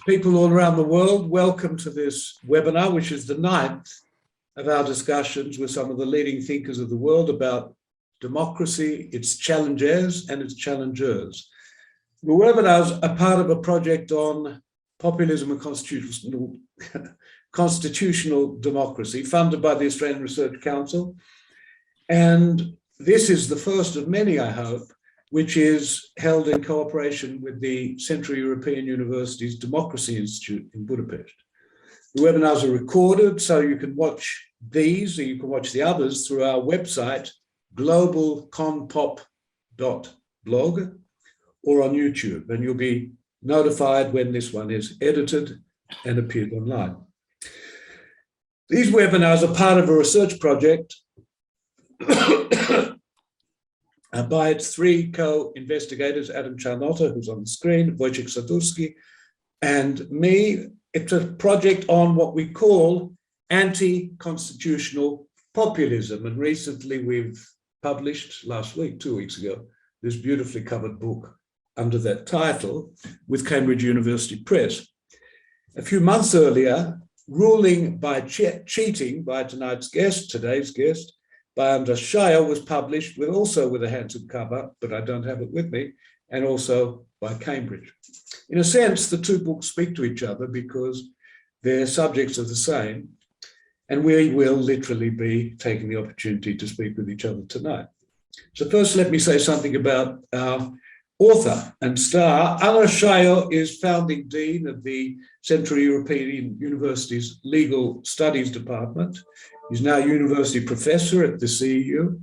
People all around the world, welcome to this webinar, which is the 9th of our discussions with some of the leading thinkers of the world about democracy, its challenges and its challengers. The webinars are part of a project on populism and constitutional democracy funded by the Australian Research Council. And this is the first of many, I hope, which is held in cooperation with the Central European University's Democracy Institute in Budapest. The webinars are recorded, so you can watch these, or you can watch the others through our website, globalconpop.blog, or on YouTube, and you'll be notified when this one is edited and appears online. These webinars are part of a research project by its three co-investigators, Adam Charnotta, who's on the screen, Wojciech Sadurski, and me. It's a project on what we call anti-constitutional populism. And recently we've published, last week, 2 weeks ago, this beautifully covered book under that title with Cambridge University Press. A few months earlier, Ruling by Cheating by today's guest, by Andras Shire, was published also with a handsome cover, but I don't have it with me, and also by Cambridge. In a sense, the two books speak to each other because their subjects are the same, and we will literally be taking the opportunity to speak with each other tonight. So first, let me say something about our author and star. Andras Shire is founding dean of the Central European University's Legal Studies Department. He's now a university professor at the CEU,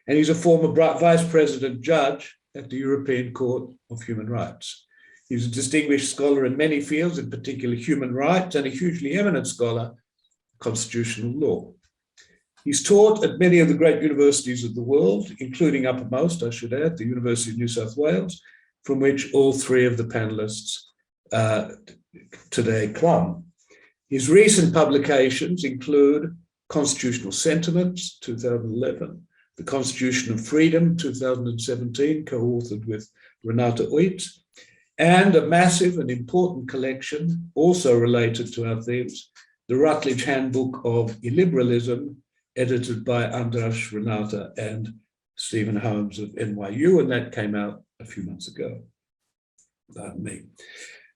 and he's a former vice president judge at the European Court of Human Rights. He's a distinguished scholar in many fields, in particular human rights, and a hugely eminent scholar, constitutional law. He's taught at many of the great universities of the world, including uppermost, I should add, the University of New South Wales, from which all three of the panelists today come. His recent publications include Constitutional Sentiments, 2011, The Constitution of Freedom, 2017, co-authored with Renata Uit, and a massive and important collection, also related to our themes, the Rutledge Handbook of Illiberalism, edited by Andras, Renata, and Stephen Holmes of NYU, and that came out a few months ago. Pardon me.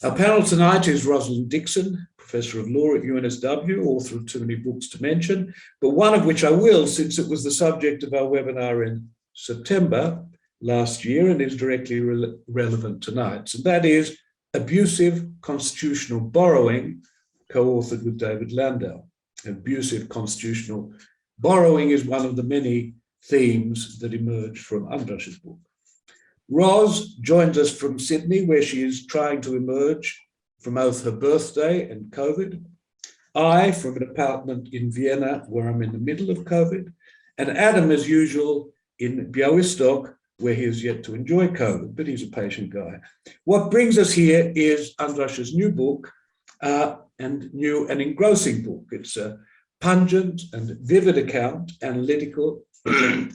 Our panel tonight is Rosalind Dixon, Professor of Law at UNSW, author of too many books to mention, but one of which I will, since it was the subject of our webinar in September last year and is directly relevant tonight. And that is Abusive Constitutional Borrowing, co-authored with David Landau. Abusive constitutional borrowing is one of the many themes that emerged from Andras's book. Ros joins us from Sydney, where she is trying to emerge from both her birthday and COVID. I from an apartment in Vienna, where I'm in the middle of COVID. And Adam, as usual, in Białystok, where he is yet to enjoy COVID, but he's a patient guy. What brings us here is Andras's new book, and new and engrossing book. It's a pungent and vivid account, analytical,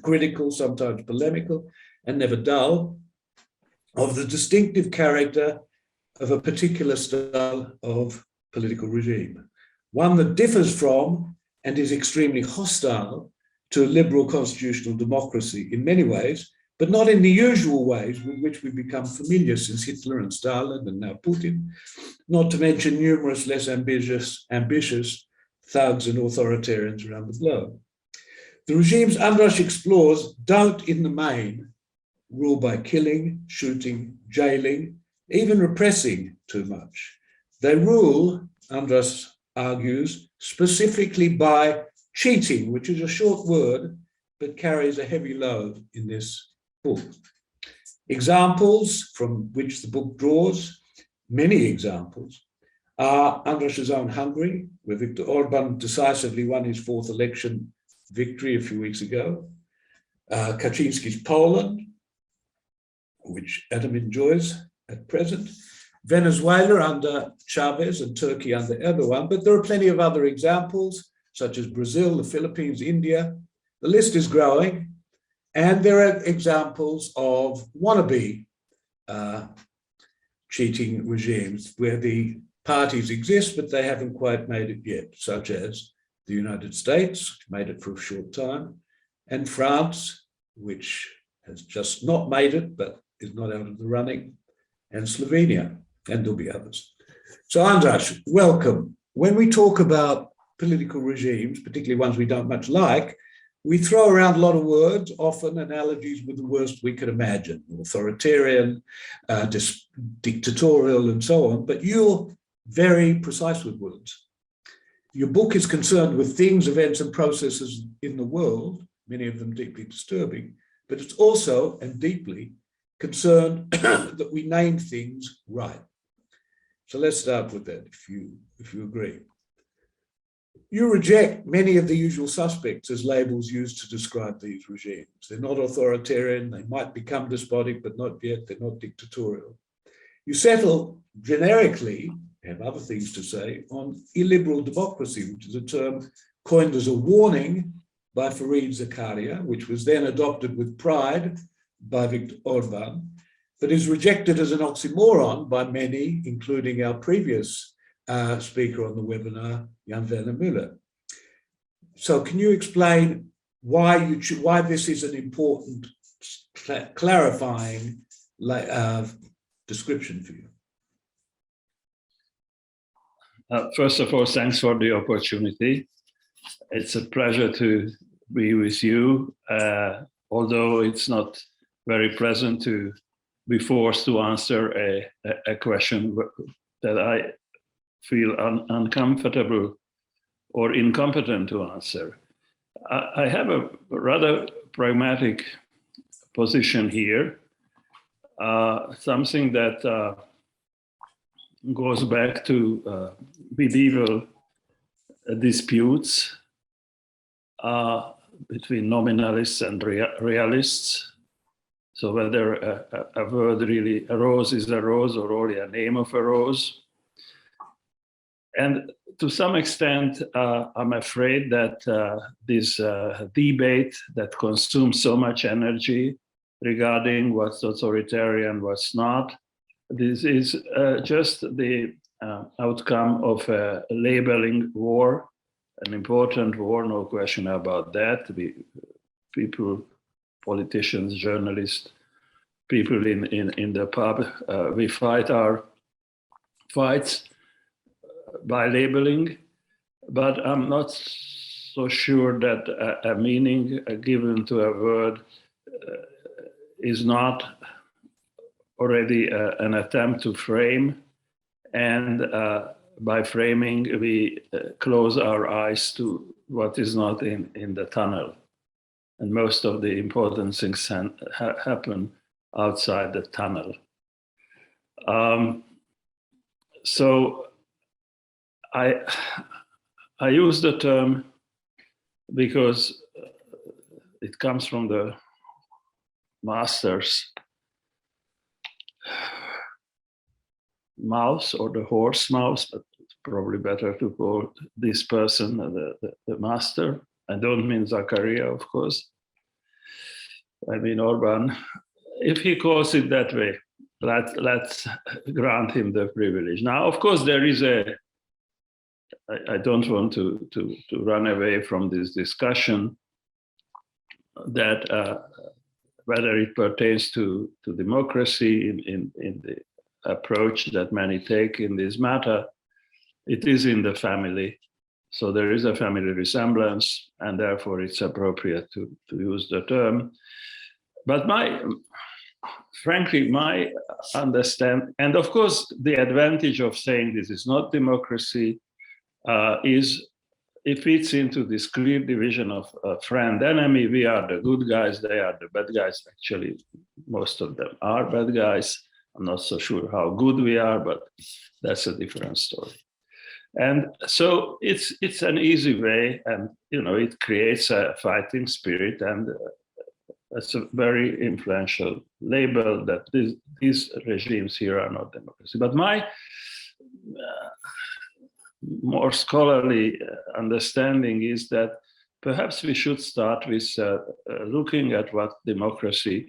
critical, sometimes polemical, and never dull, of the distinctive character of a particular style of political regime, one that differs from and is extremely hostile to a liberal constitutional democracy in many ways, but not in the usual ways with which we've become familiar since Hitler and Stalin and now Putin, not to mention numerous less ambitious thugs and authoritarians around the globe. The regimes Andras explores don't, in the main, rule by killing, shooting, jailing, even repressing too much. They rule, Andras argues, specifically by cheating, which is a short word, but carries a heavy load in this book. Examples from which the book draws, many examples, are Andras's own Hungary, where Viktor Orban decisively won his fourth election victory a few weeks ago, Kaczynski's Poland, which Adam enjoys at present, Venezuela under Chavez and Turkey under Erdogan, but there are plenty of other examples, such as Brazil, the Philippines, India. The list is growing, and there are examples of wannabe cheating regimes where the parties exist, but they haven't quite made it yet, such as the United States, which made it for a short time, and France, which has just not made it, but is not out of the running, and Slovenia, and there'll be others. So Andras, welcome. When we talk about political regimes, particularly ones we don't much like, we throw around a lot of words, often analogies with the worst we could imagine, authoritarian, dictatorial, and so on, but you're very precise with words. Your book is concerned with things, events, and processes in the world, many of them deeply disturbing, but it's also, and deeply, concerned that we name things right. So let's start with that, if you agree. You reject many of the usual suspects as labels used to describe these regimes. They're not authoritarian, they might become despotic, but not yet, they're not dictatorial. You settle generically, have other things to say, on illiberal democracy, which is a term coined as a warning by Fareed Zakaria, which was then adopted with pride by Viktor Orban, but is rejected as an oxymoron by many, including our previous speaker on the webinar, Jan Werner Müller. So can you explain why this is an important clarifying description for you? First of all, thanks for the opportunity. It's a pleasure to be with you, although it's not very pleasant to be forced to answer a question that I feel uncomfortable or incompetent to answer. I have a rather pragmatic position here, something that goes back to medieval disputes between nominalists and realists. So whether a word really, a rose is a rose or only a name of a rose. And to some extent, I'm afraid that this debate that consumes so much energy regarding what's authoritarian, what's not, this is just the outcome of a labeling war, an important war, no question about that. People, politicians, journalists, people in the pub, we fight our fights by labeling, but I'm not so sure that a meaning given to a word is not already an attempt to frame, and by framing we close our eyes to what is not in the tunnel, and most of the important things happen outside the tunnel. So I use the term because it comes from the master's mouse, or the horse mouse, but it's probably better to call this person the master. I don't mean Zakaria, of course. I mean Orban. If he calls it that way, let's grant him the privilege. Now, of course, there is I don't want to run away from this discussion that whether it pertains to democracy in the approach that many take in this matter, it is in the family. So there is a family resemblance, and therefore it's appropriate to use the term. But frankly, my understanding, and of course, the advantage of saying this is not democracy is it fits into this clear division of friend enemy. We are the good guys, they are the bad guys. Actually, most of them are bad guys. I'm not so sure how good we are, but that's a different story. And so it's an easy way, and it creates a fighting spirit, and it's a very influential label that these regimes here are not democracy. But my more scholarly understanding is that perhaps we should start with looking at what democracy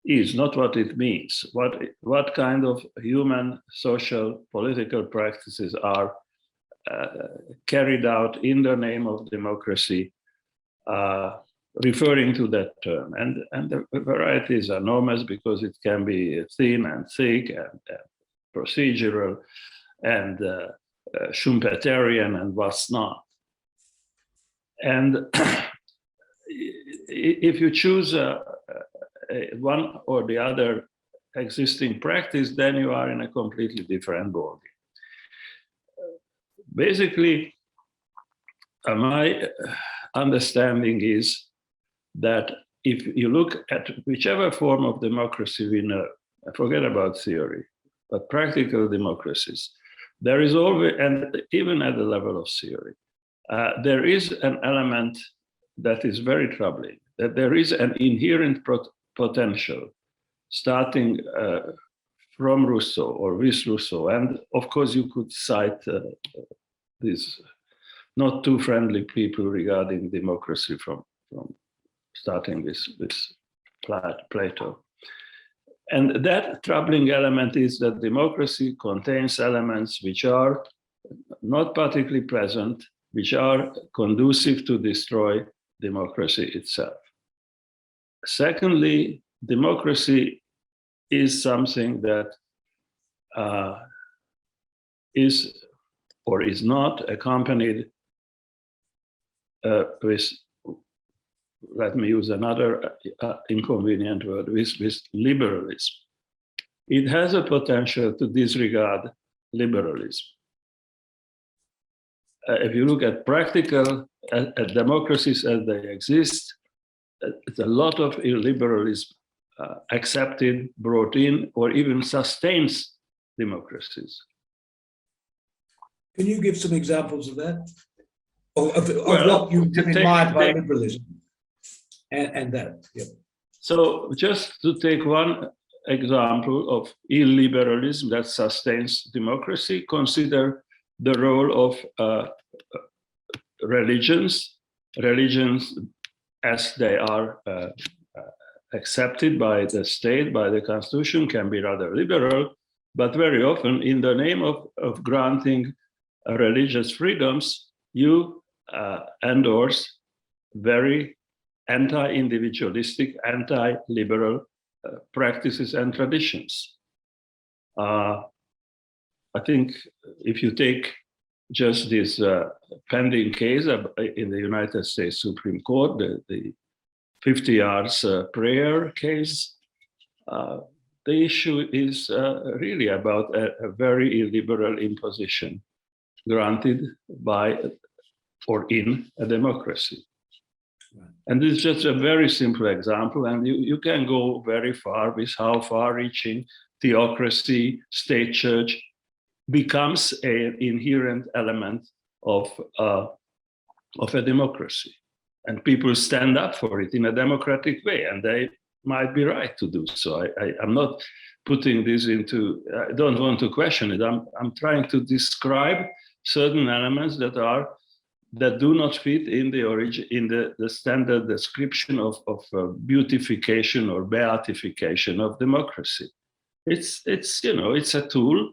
is, not what it means. What kind of human, social, political practices are carried out in the name of democracy, referring to that term. And the variety is enormous, because it can be thin and thick and procedural and Schumpeterian and what's not. And if you choose one or the other existing practice, then you are in a completely different ballgame. Basically, my understanding is that if you look at whichever form of democracy we know, forget about theory, but practical democracies, there is always, and even at the level of theory, there is an element that is very troubling, that there is an inherent potential starting from Rousseau or with Rousseau. And of course, you could cite these not too friendly people regarding democracy from starting with Plato. And that troubling element is that democracy contains elements which are not particularly present, which are conducive to destroy democracy itself. Secondly, democracy is something that is or is not accompanied with, let me use another inconvenient word, with liberalism. It has a potential to disregard liberalism. If you look at practical at democracies as they exist, it's a lot of illiberalism accepted, brought in, or even sustains democracies. Can you give some examples of that? Of what you have in mind by liberalism and that? Yeah. So just to take one example of illiberalism that sustains democracy, consider the role of religions as they are accepted by the state, by the constitution, can be rather liberal, but very often in the name of granting religious freedoms, you endorse very anti-individualistic, anti-liberal practices and traditions. I think if you take just this pending case in the United States Supreme Court, the 50 hours prayer case, the issue is really about a very illiberal imposition granted by or in a democracy. And this is just a very simple example, and you can go very far with how far-reaching theocracy, state church becomes an inherent element of a democracy. And people stand up for it in a democratic way, and they might be right to do so. I'm not putting this into, I don't want to question it. I'm trying to describe certain elements that do not fit in the origin, in the standard description of beautification or beatification of democracy. It's a tool,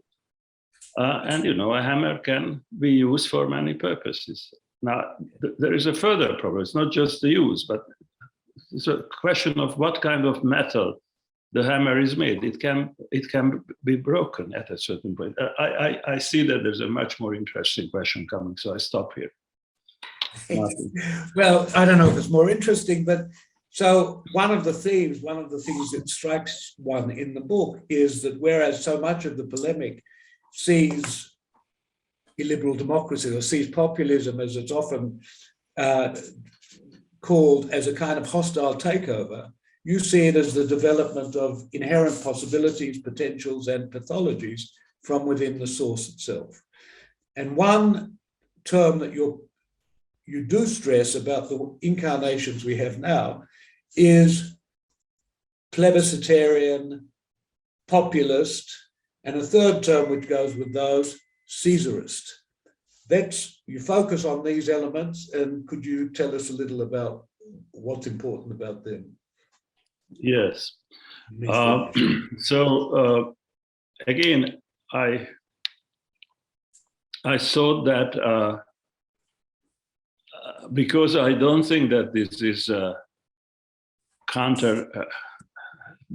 and a hammer can be used for many purposes. Now, there is a further problem. It's not just the use, but it's a question of what kind of metal the hammer is made. It can be broken at a certain point. I see that there's a much more interesting question coming, so I stop here. Well, I don't know if it's more interesting, but so one of the things that strikes one in the book is that whereas so much of the polemic sees illiberal democracy or sees populism, as it's often called, as a kind of hostile takeover, you see it as the development of inherent possibilities, potentials, and pathologies from within the source itself. And one term that you do stress about the incarnations we have now is plebiscitarian, populist, and a third term which goes with those, Caesarist. You focus on these elements, and could you tell us a little about what's important about them? Yes. So again, I thought that because I don't think that this is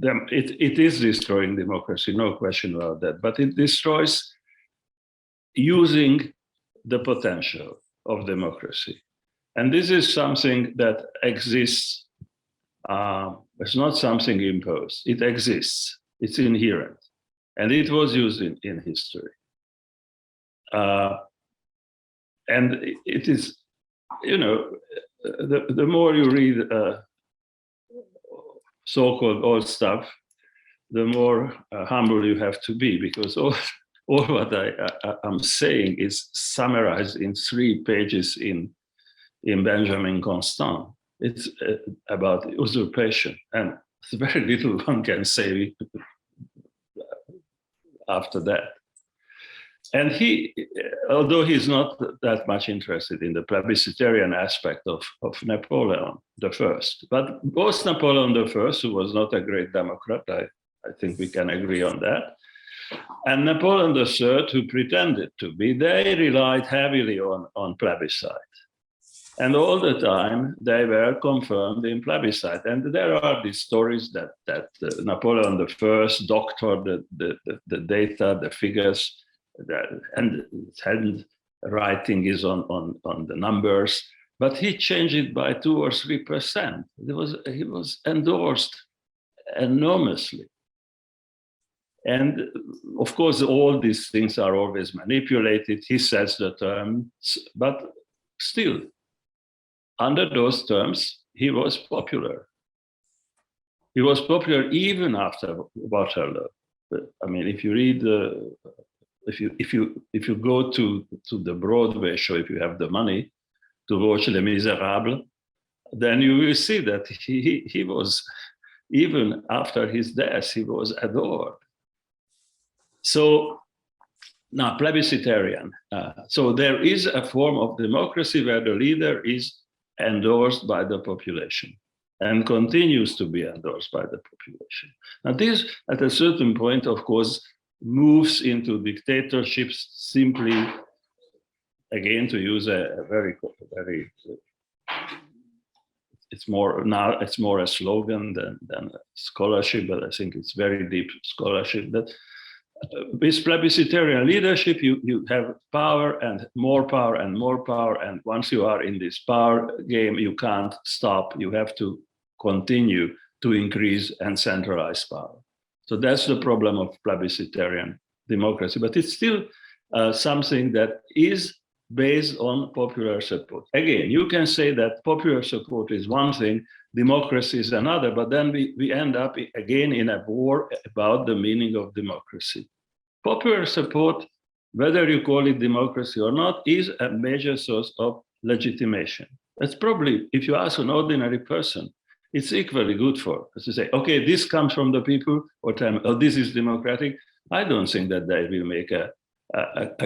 it is destroying democracy, no question about that, but it destroys using the potential of democracy. And this is something that exists. It's not something imposed. It exists. It's inherent. And it was used in history. And it is, you know, the more you read so-called old stuff, the more humble you have to be, because all what I'm saying is summarized in 3 pages in Benjamin Constant. It's about usurpation, and very little one can say after that. And he, although he's not that much interested in the plebiscitarian aspect of Napoleon I, but both Napoleon I, who was not a great democrat, I think we can agree on that, and Napoleon III, who pretended to be, they relied heavily on plebiscite. And all the time they were confirmed in plebiscite. And there are these stories that Napoleon I doctored the data, the figures, and his handwriting is on the numbers, but he changed it by 2 or 3%. He was endorsed enormously. And of course, all these things are always manipulated. He sets the terms, but still, under those terms, he was popular. He was popular even after Waterloo. I mean, if you read if you go to the Broadway show, if you have the money to watch Les Miserables, then you will see that he was, even after his death, he was adored. So now, plebiscitarian. So there is a form of democracy where the leader is endorsed by the population and continues to be endorsed by the population. Now this, at a certain point, of course, moves into dictatorships simply, again, to use a very, it's more a slogan than a scholarship, but I think it's very deep scholarship that with plebiscitarian leadership, you have power and more power and more power. And once you are in this power game, you can't stop. You have to continue to increase and centralize power. So that's the problem of plebiscitarian democracy. But it's still something that is based on popular support. Again, you can say that popular support is one thing, democracy is another, but then we end up again in a war about the meaning of democracy. Popular support, whether you call it democracy or not, is a major source of legitimation. That's probably, if you ask an ordinary person, it's equally good for us to say, okay, this comes from the people, or this is democratic. I don't think that they will make a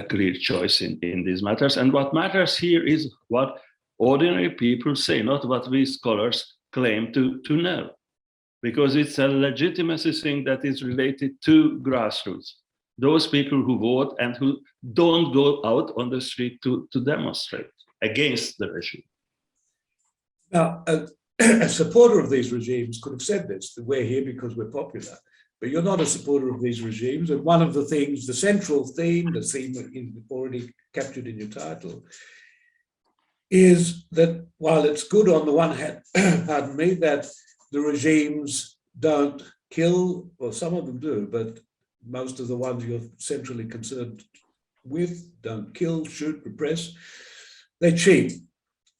clear choice in these matters. And what matters here is what ordinary people say, not what we scholars claim to know, because it's a legitimacy thing that is related to grassroots, those people who vote and who don't go out on the street to demonstrate against the regime. Now, a supporter of these regimes could have said this, that we're here because we're popular, but you're not a supporter of these regimes. And one of the things, the central theme, the theme already captured in your title, is that while it's good on the one hand, pardon me, that the regimes don't kill, well, some of them do, but most of the ones you're centrally concerned with don't kill, shoot, repress, they cheat.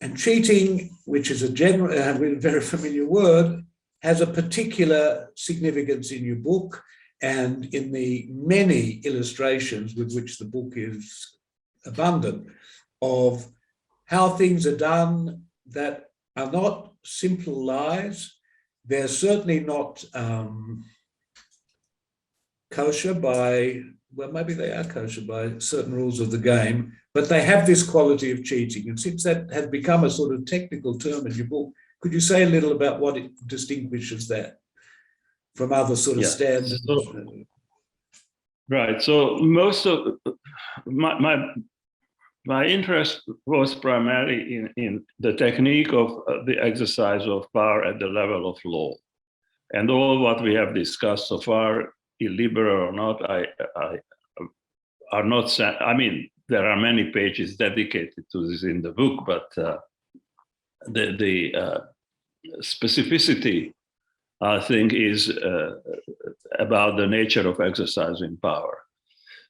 And cheating, which is a general, very familiar word, has a particular significance in your book and in the many illustrations with which the book is abundant of how things are done that are not simple lies. They're certainly not kosher by, well, maybe they are kosher by certain rules of the game, but they have this quality of cheating. And since that has become a sort of technical term in your book, could you say a little about what it distinguishes that? from other sort of Yeah. standards. Right. So most of my interest was primarily in the technique of the exercise of power at the level of law. And all what we have discussed so far, illiberal or not, are not, I mean, there are many pages dedicated to this in the book, but the specificity, I think, is about the nature of exercising power.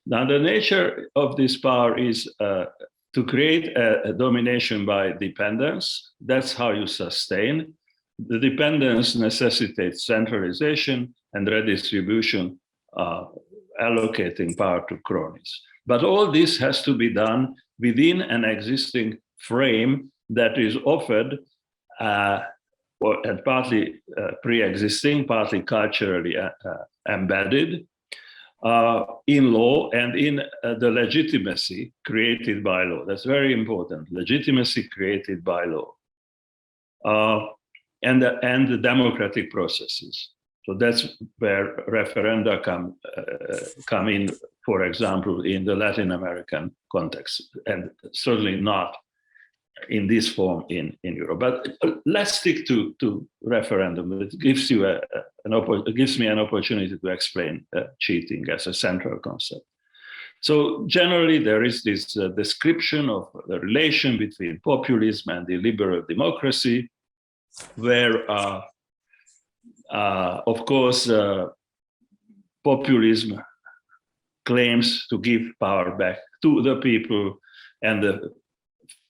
Now, the nature of this power is to create a domination by dependence. That's how you sustain. The dependence necessitates centralization and redistribution, allocating power to cronies. But all this has to be done within an existing frame that is offered and partly pre-existing, partly culturally embedded in law and in the legitimacy created by law. That's very important. Legitimacy created by law and the democratic processes. So that's where referenda come in, for example, in the Latin American context, and certainly not in this form in Europe. But let's stick to referendum. It gives you it gives me an opportunity to explain cheating as a central concept. So generally, there is this description of the relation between populism and the liberal democracy, where, of course, populism claims to give power back to the people, and the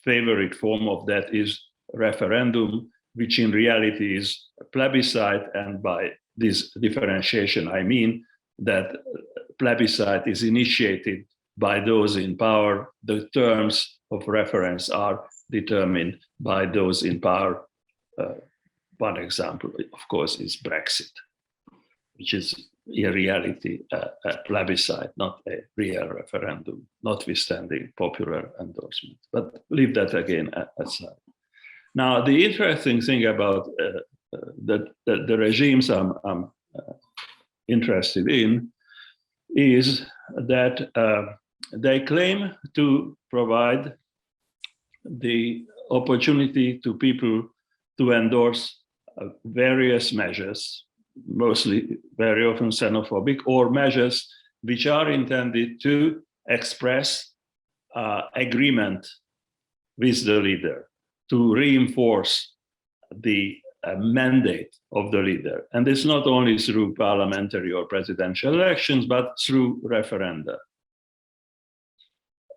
favorite form of that is referendum, which in reality is a plebiscite. And by this differentiation, I mean that plebiscite is initiated by those in power. The terms of reference are determined by those in power. One example, of course, is Brexit, which is in reality a plebiscite, not a real referendum, notwithstanding popular endorsement. But leave that again aside. Now, the interesting thing about the regimes I'm interested in is that they claim to provide the opportunity to people to endorse various measures, mostly very often xenophobic, or measures which are intended to express agreement with the leader, to reinforce the mandate of the leader. And it's not only through parliamentary or presidential elections, but through referenda.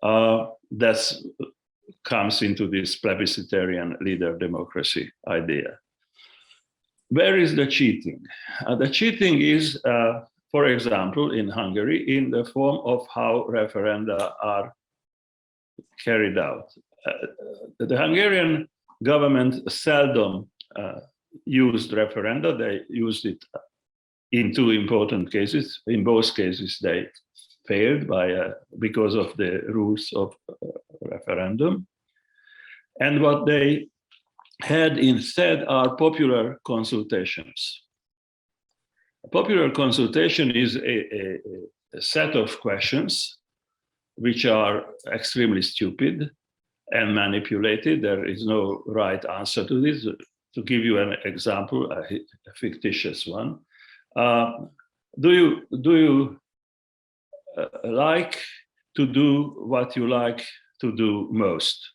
That comes into this plebiscitarian leader democracy idea. Where is the cheating? The cheating is, for example, in Hungary, in the form of how referenda are carried out. The Hungarian government seldom used referenda. They used it in two important cases. In both cases, they failed because of the rules of referendum. And what they had instead are popular consultations. A popular consultation is a set of questions which are extremely stupid and manipulated. There is no right answer to this. To give you an example, a fictitious one, do you like to do what you like to do most?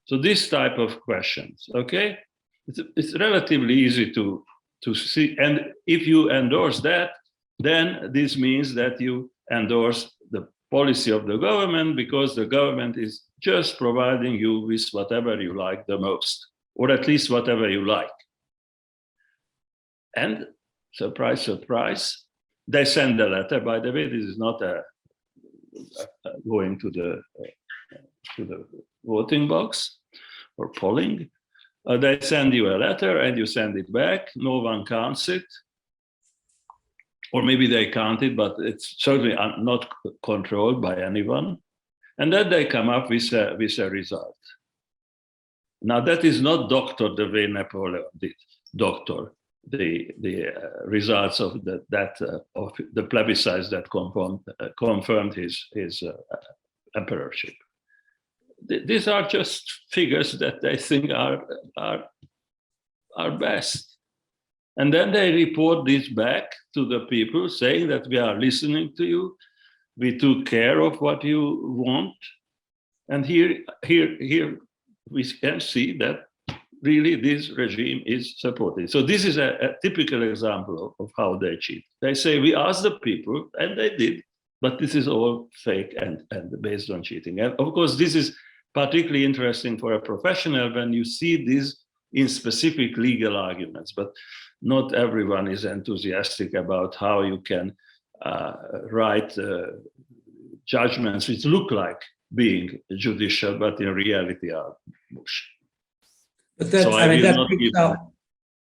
So this type of questions, okay? It's relatively easy to see. And if you endorse that, then this means that you endorse the policy of the government, because the government is just providing you with whatever you like the most, or at least whatever you like. And surprise, surprise, they send a letter. By the way, this is not going to the voting box or polling. They send you a letter and you send it back. No one counts it. Or maybe they count it, but it's certainly not controlled by anyone. And then they come up with a result. Now, that is not doctored the way Napoleon did, doctor. results of of the plebiscites that confirmed his emperorship. These are just figures that they think are best. And then they report this back to the people, saying that we are listening to you, we took care of what you want. And here we can see that really this regime is supported. So this is a typical example of how they cheat. They say, we asked the people, and they did, but this is all fake and based on cheating. And of course, this is particularly interesting for a professional when you see this in specific legal arguments, but not everyone is enthusiastic about how you can write judgments which look like being judicial, but in reality are mush. But that, so I mean, that picks up,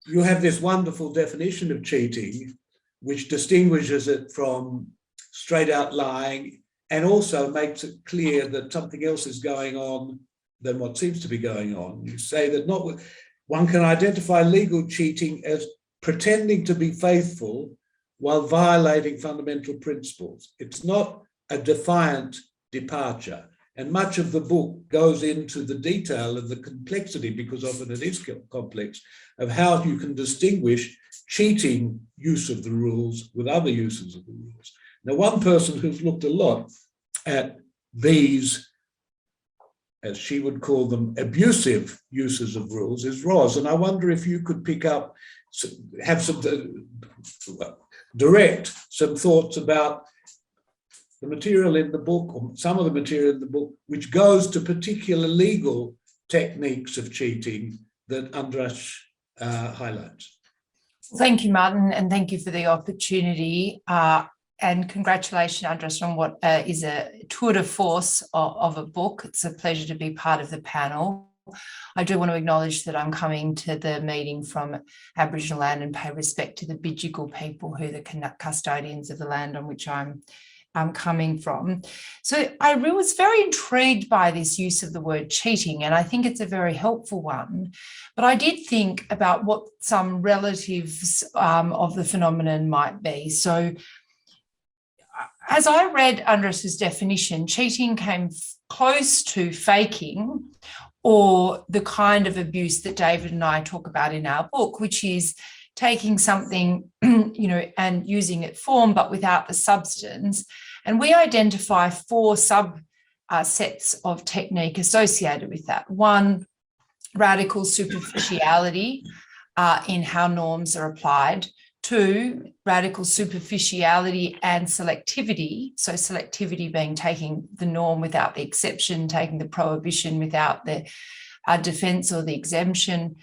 you have this wonderful definition of cheating, which distinguishes it from straight out lying, and also makes it clear that something else is going on than what seems to be going on. You say that one can identify legal cheating as pretending to be faithful while violating fundamental principles. It's not a defiant departure. And much of the book goes into the detail and the complexity, because often it is complex, of how you can distinguish cheating use of the rules with other uses of the rules. Now, one person who's looked a lot at these, as she would call them, abusive uses of rules is Ros. And I wonder if you could pick up, have some, direct some thoughts about the material in the book, or some of the material in the book, which goes to particular legal techniques of cheating that Andras highlights. Thank you, Martin, and thank you for the opportunity. And congratulations, Andras, on what is a tour de force of a book. It's a pleasure to be part of the panel. I do want to acknowledge that I'm coming to the meeting from Aboriginal land and pay respect to the Bidjigal people, who are the custodians of the land on which I'm coming from. So I was very intrigued by this use of the word cheating, and I think it's a very helpful one. But I did think about what some relatives of the phenomenon might be. So as I read Andras's definition, cheating came close to faking, or the kind of abuse that David and I talk about in our book, which is taking something, and using it form, but without the substance. And we identify 4 sets of technique associated with that. 1, radical superficiality in how norms are applied. 2, radical superficiality and selectivity. So selectivity being taking the norm without the exception, taking the prohibition without the defense or the exemption.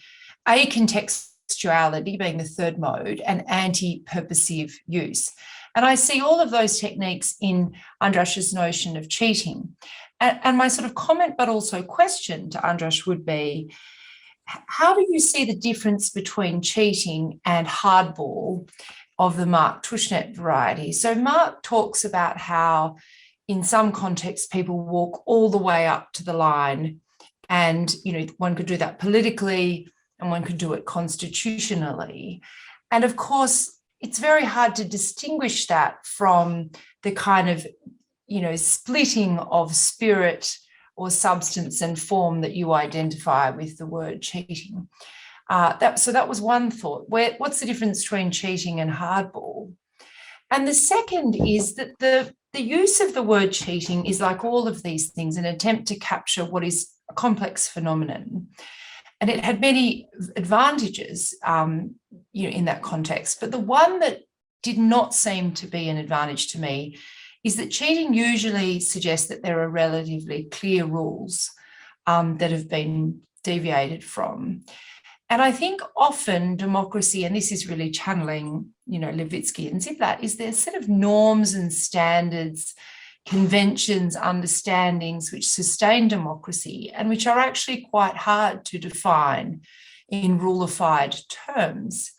Acontextuality being the 3rd mode, and anti-purposive use. And I see all of those techniques in Andras's notion of cheating. And my sort of comment, but also question to Andras would be, how do you see the difference between cheating and hardball of the Mark Tushnet variety? So Mark talks about how in some contexts people walk all the way up to the line, and one could do that politically and one could do it constitutionally. And of course, it's very hard to distinguish that from the kind of, splitting of spirit or substance and form that you identify with the word cheating. So that was one thought. What's the difference between cheating and hardball? And the second is that the use of the word cheating is, like all of these things, an attempt to capture what is a complex phenomenon. And it had many advantages in that context. But the one that did not seem to be an advantage to me is that cheating usually suggests that there are relatively clear rules that have been deviated from. And I think often democracy, and this is really channeling, Levitsky and Ziblatt, is there's set of norms and standards, conventions, understandings which sustain democracy and which are actually quite hard to define in ruleified terms.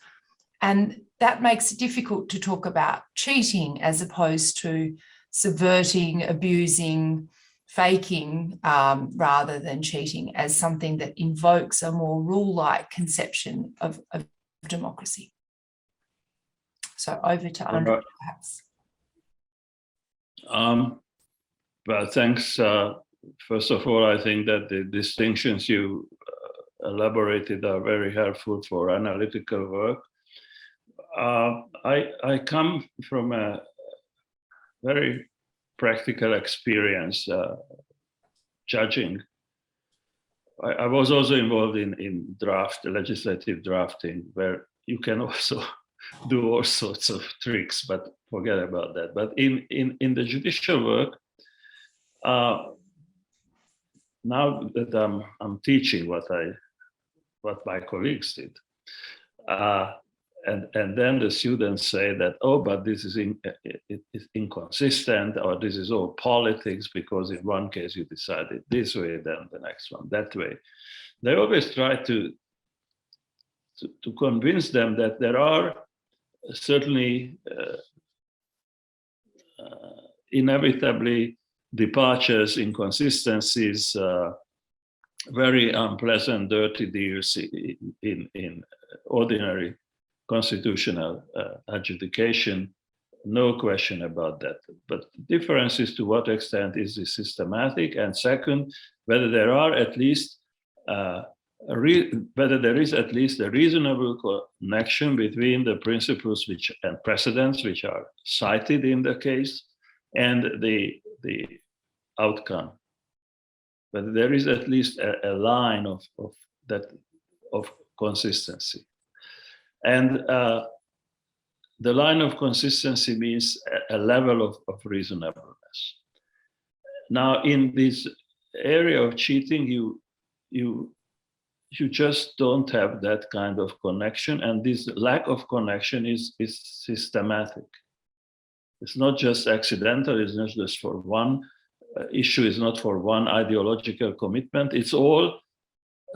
And that makes it difficult to talk about cheating as opposed to subverting, abusing, faking, rather than cheating as something that invokes a more rule-like conception of democracy. So over to Andras, perhaps. Well, thanks. First of all, I think that the distinctions you elaborated are very helpful for analytical work. I come from a very practical experience judging. I was also involved in legislative drafting, where you can also do all sorts of tricks, but forget about that. But in the judicial work, now that I'm teaching what my colleagues did, and then the students say that, oh, but this is inconsistent, or this is all politics, because in one case you decided this way, then the next one that way. They always try to convince them that there are certainly inevitably departures, inconsistencies, very unpleasant, dirty deals in ordinary constitutional adjudication, no question about that. But the difference is to what extent is this systematic, and second, whether there are at least whether there is at least a reasonable connection between the principles and precedents which are cited in the case and the outcome. But there is at least a line of consistency. And the line of consistency means a level of reasonableness. Now, in this area of cheating, you just don't have that kind of connection, and this lack of connection is systematic. It's not just accidental, it's not just for one issue, it's not for one ideological commitment, it's all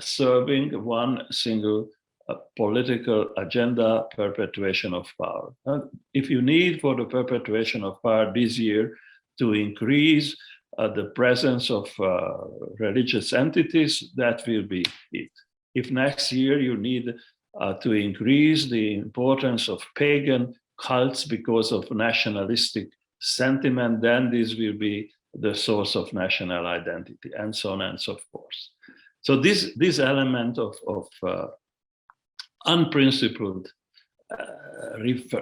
serving one single political agenda, perpetuation of power. If you need for the perpetuation of power this year to increase the presence of religious entities, that will be it. If next year you need to increase the importance of pagan cults because of nationalistic sentiment, then this will be the source of national identity, and so on and so forth. So this element of unprincipled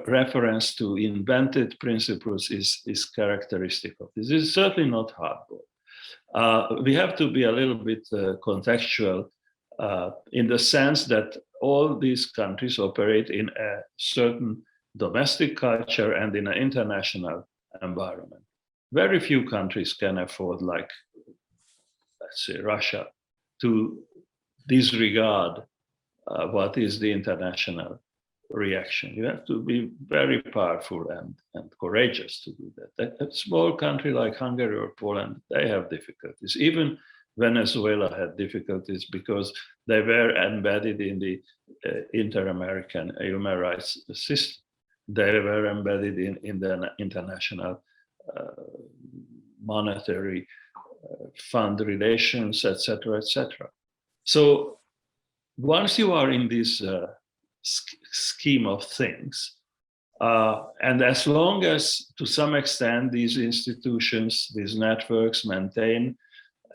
reference to invented principles is characteristic of this. This is certainly not hardball. We have to be a little bit contextual in the sense that all these countries operate in a certain domestic culture and in an international environment. Very few countries can afford, like, let's say, Russia, to disregard what is the international reaction. You have to be very powerful and courageous to do that. A small country like Hungary or Poland, they have difficulties. Even Venezuela had difficulties because they were embedded in the inter-American human rights system. They were embedded in the international monetary fund relations, etc., etc. So once you are in this scheme of things, and as long as, to some extent, these institutions, these networks maintain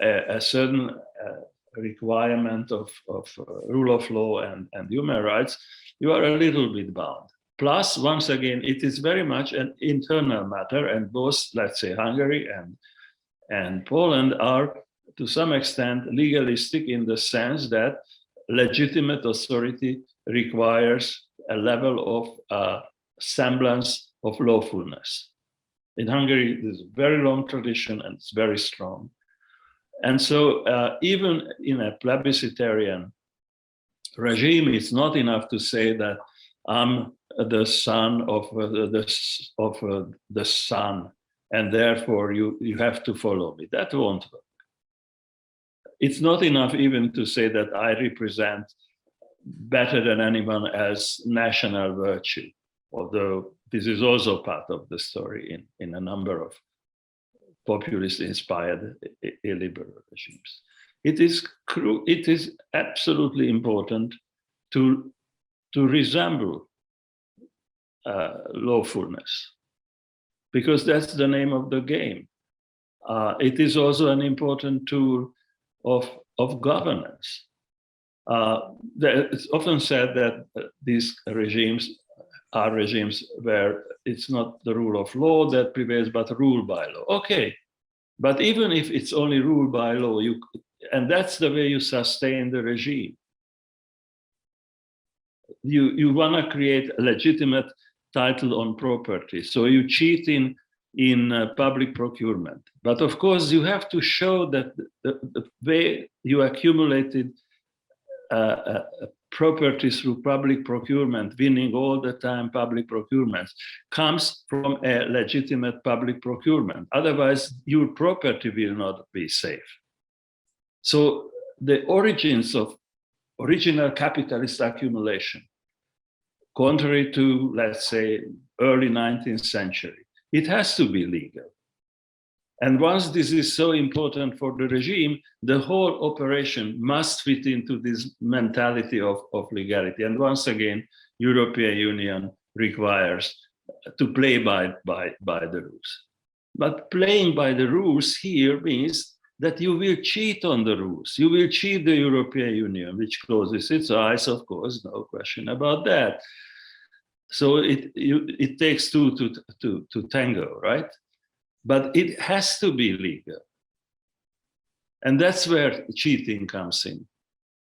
a certain requirement of rule of law and human rights, you are a little bit bound. Plus, once again, it is very much an internal matter, and both, let's say, Hungary and Poland are, to some extent, legalistic in the sense that legitimate authority requires a level of semblance of lawfulness. In Hungary, there's a very long tradition and it's very strong. And so even in a plebiscitarian regime, it's not enough to say that I'm the son of the sun, and therefore you have to follow me. That won't work. It's not enough even to say that I represent better than anyone else national virtue, although this is also part of the story in a number of populist-inspired illiberal regimes. It is absolutely important to resemble lawfulness, because that's the name of the game. It is also an important tool of governance. It's often said that these regimes are regimes where it's not the rule of law that prevails, but rule by law. Okay, but even if it's only rule by law, and that's the way you sustain the regime. You want to create a legitimate title on property, so you cheat in public procurement. But of course, you have to show that the way you accumulated property through public procurement, winning all the time public procurements, comes from a legitimate public procurement. Otherwise, your property will not be safe. So the origins of original capitalist accumulation, contrary to, let's say, early 19th century, it has to be legal. And once this is so important for the regime, the whole operation must fit into this mentality of legality. And once again, European Union requires to play by the rules. But playing by the rules here means that you will cheat on the rules. You will cheat the European Union, which closes its eyes, of course, no question about that. So it takes two to tango, right? But it has to be legal. And that's where cheating comes in.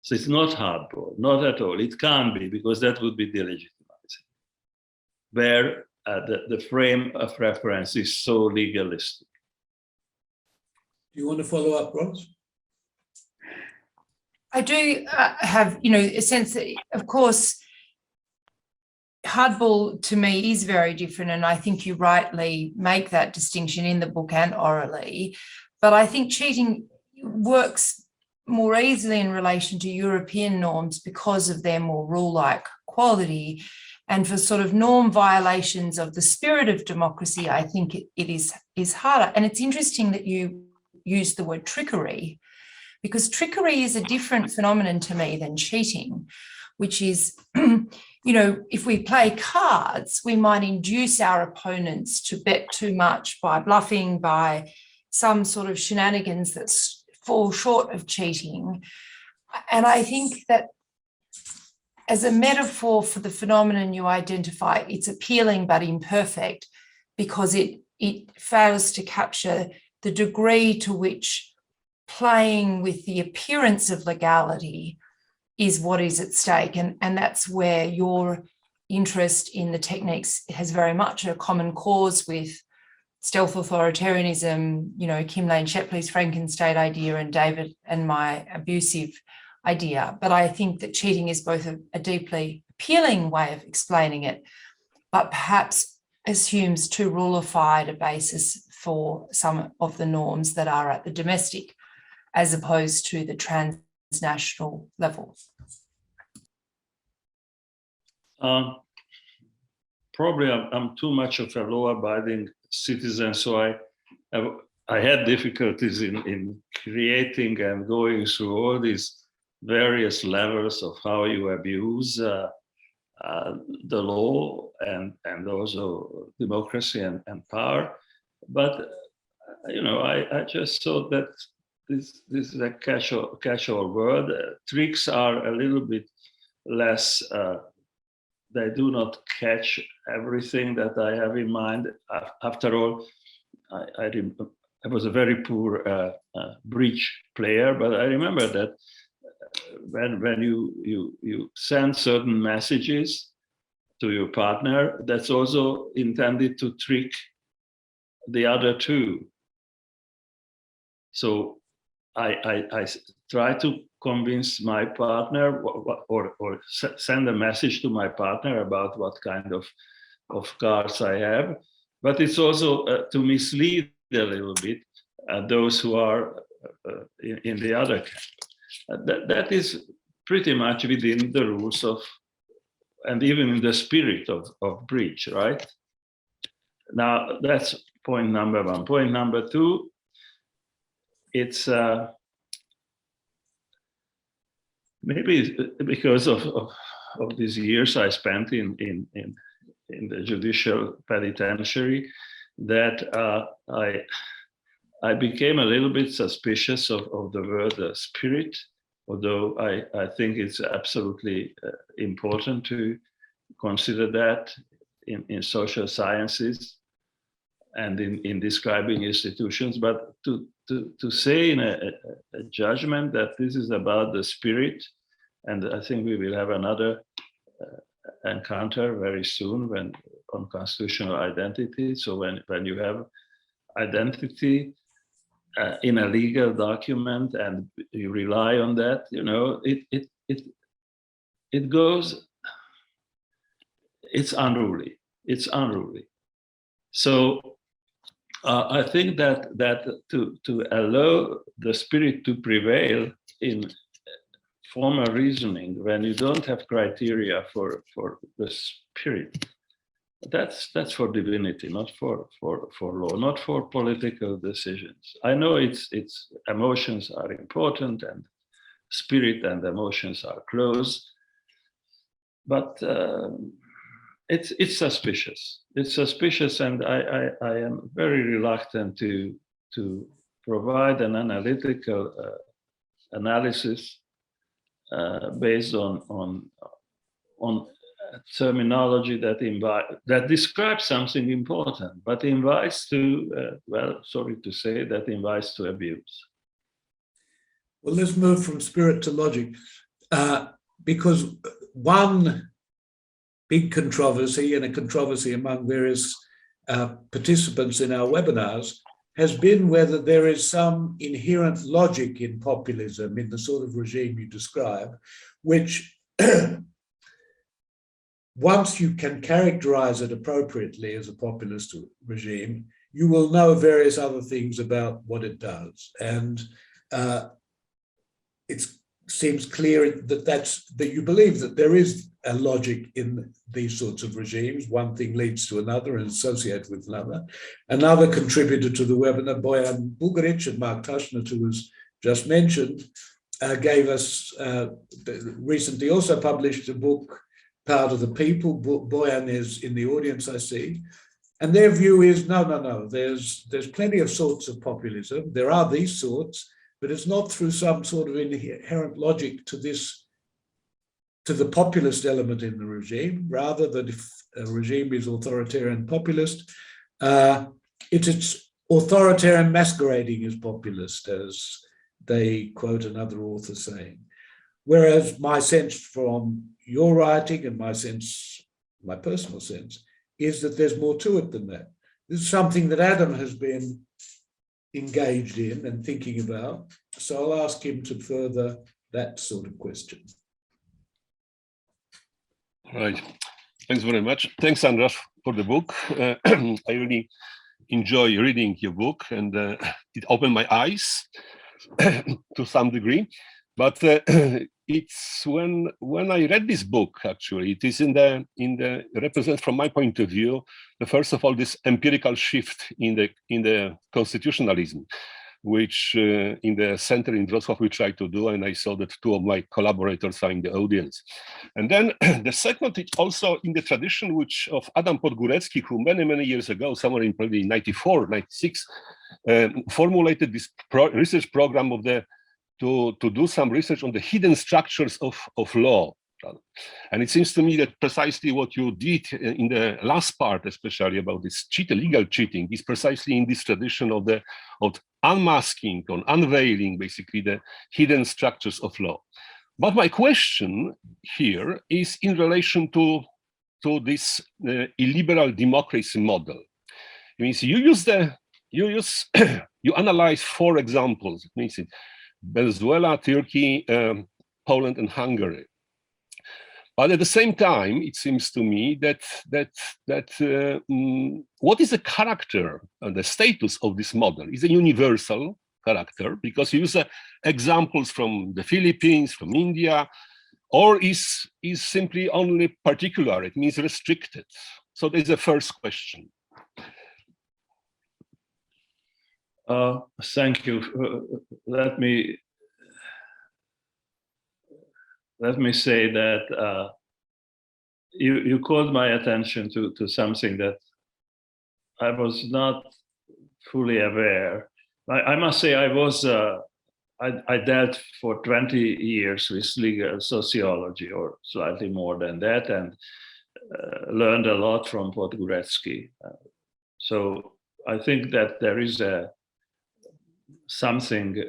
So it's not hardball, not at all. It can't be, because that would be delegitimizing, where the frame of reference is so legalistic. Do you want to follow up, Ross? I do have, a sense that, of course, hardball to me is very different, and I think you rightly make that distinction in the book and orally. But I think cheating works more easily in relation to European norms because of their more rule-like quality. And for sort of norm violations of the spirit of democracy, I think it is harder. And it's interesting that you use the word trickery, because trickery is a different phenomenon to me than cheating, which is, if we play cards, we might induce our opponents to bet too much by bluffing, by some sort of shenanigans that fall short of cheating. And I think that as a metaphor for the phenomenon you identify, it's appealing but imperfect, because it fails to capture the degree to which playing with the appearance of legality is what is at stake. And that's where your interest in the techniques has very much a common cause with stealth authoritarianism, Kim Lane Shepley's Franken-state idea, and David and my abusive idea. But I think that cheating is both a deeply appealing way of explaining it, but perhaps assumes too ruleified a basis for some of the norms that are at the domestic as opposed to the transnational level. Probably I'm too much of a law-abiding citizen, so I had difficulties in creating and going through all these various levels of how you abuse the law and also democracy and power. But I just thought that this is a catch-all word. Tricks are a little bit less. They do not catch everything that I have in mind. After all, I was a very poor bridge player, but I remember that when you send certain messages to your partner, that's also intended to trick the other two. So I try to convince my partner or send a message to my partner about what kind of cards I have, but it's also to mislead a little bit those who are in the other camp. That is pretty much within the rules of, and even in the spirit of bridge, right? Now that's point number one. Point number two, it's maybe because of these years I spent in in the judicial penitentiary, that I became a little bit suspicious of the word spirit, although I think it's absolutely important to consider that in social sciences and in describing institutions. But to say in a judgment that this is about the spirit, and I think we will have another encounter very soon on constitutional identity. So when you have identity in a legal document and you rely on that, it goes. It's unruly. It's unruly. So I think that to allow the spirit to prevail in formal reasoning when you don't have criteria for the spirit, that's for divinity, not for law, not for political decisions. I know it's emotions are important and spirit and emotions are close, but it's suspicious. It's suspicious, and I am very reluctant to provide an analytical analysis based on terminology that describes something important, but invites to sorry to say, that invites to abuse. Well, let's move from spirit to logic, because one big controversy, and a controversy among various participants in our webinars, has been whether there is some inherent logic in populism, in the sort of regime you describe, which once you can characterize it appropriately as a populist regime, you will know various other things about what it does. And it seems clear that you believe that there is a logic in these sorts of regimes. One thing leads to another and associated with another. Another contributor to the webinar, Bojan Bugaric and Mark Tushnet, who was just mentioned, gave us recently also published a book, Power to the People. Bojan is in the audience, I see. And their view is, no, there's plenty of sorts of populism. There are these sorts, but it's not through some sort of inherent logic to the populist element in the regime. Rather, that if a regime is authoritarian populist, it's authoritarian masquerading as populist, as they quote another author saying. Whereas my sense from your writing and my personal sense, is that there's more to it than that. This is something that Adam has been engaged in and thinking about. So I'll ask him to further that sort of question. Right. Thanks very much. Thanks, Andras, for the book. I really enjoy reading your book, and it opened my eyes to some degree. But it's when I read this book, actually, it is in the represents, from my point of view, first of all, this empirical shift in the constitutionalism, which in the center in Wrocław we try to do, and I saw that two of my collaborators are in the audience. And then the second, it's also in the tradition of Adam Podgórecki, who many years ago, somewhere in probably 94, 96, formulated this research program to do some research on the hidden structures of law. And it seems to me that precisely what you did in the last part, especially about this legal cheating, is precisely in this tradition of unmasking, on unveiling, basically, the hidden structures of law. But my question here is in relation to this illiberal democracy model. It means you analyze 4 examples. It means Venezuela, Turkey, Poland, and Hungary. But at the same time, it seems to me that what is the character and the status of this model is a universal character, because you use examples from the Philippines, from India, or is simply only particular, it means restricted. So there's a first question. Thank you. Let me say that you called my attention to something that I was not fully aware. I must say I dealt for 20 years with legal sociology, or slightly more than that, and learned a lot from Podgoretsky. So I think that there is something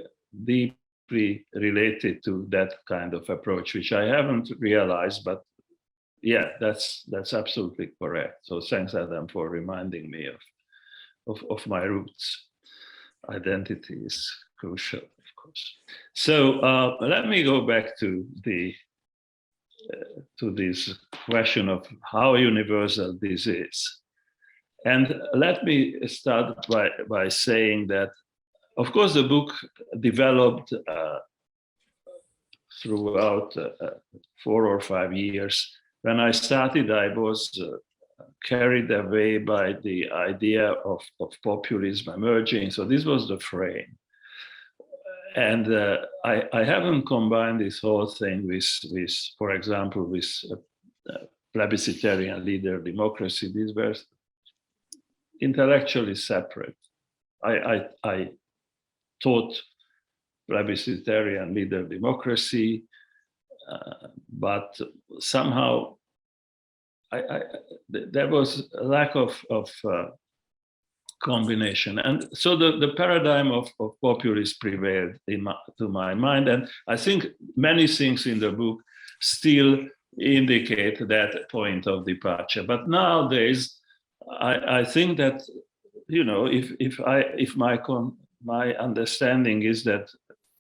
deeply related to that kind of approach, which I haven't realized, but yeah, that's absolutely correct. So thanks, Adam, for reminding me of my roots. Identity is crucial, of course. So let me go back to this question of how universal this is. And let me start by saying that, of course, the book developed throughout 4 or 5 years. When I started, I was carried away by the idea of populism emerging. So this was the frame. And I haven't combined this whole thing with for example, with plebiscitarian leader democracy. These were intellectually separate. I taught plebiscitarian leader democracy, but somehow there was a lack of combination. And so the paradigm of populist prevailed to my mind. And I think many things in the book still indicate that point of departure. But nowadays, I think that, you know, if my understanding is that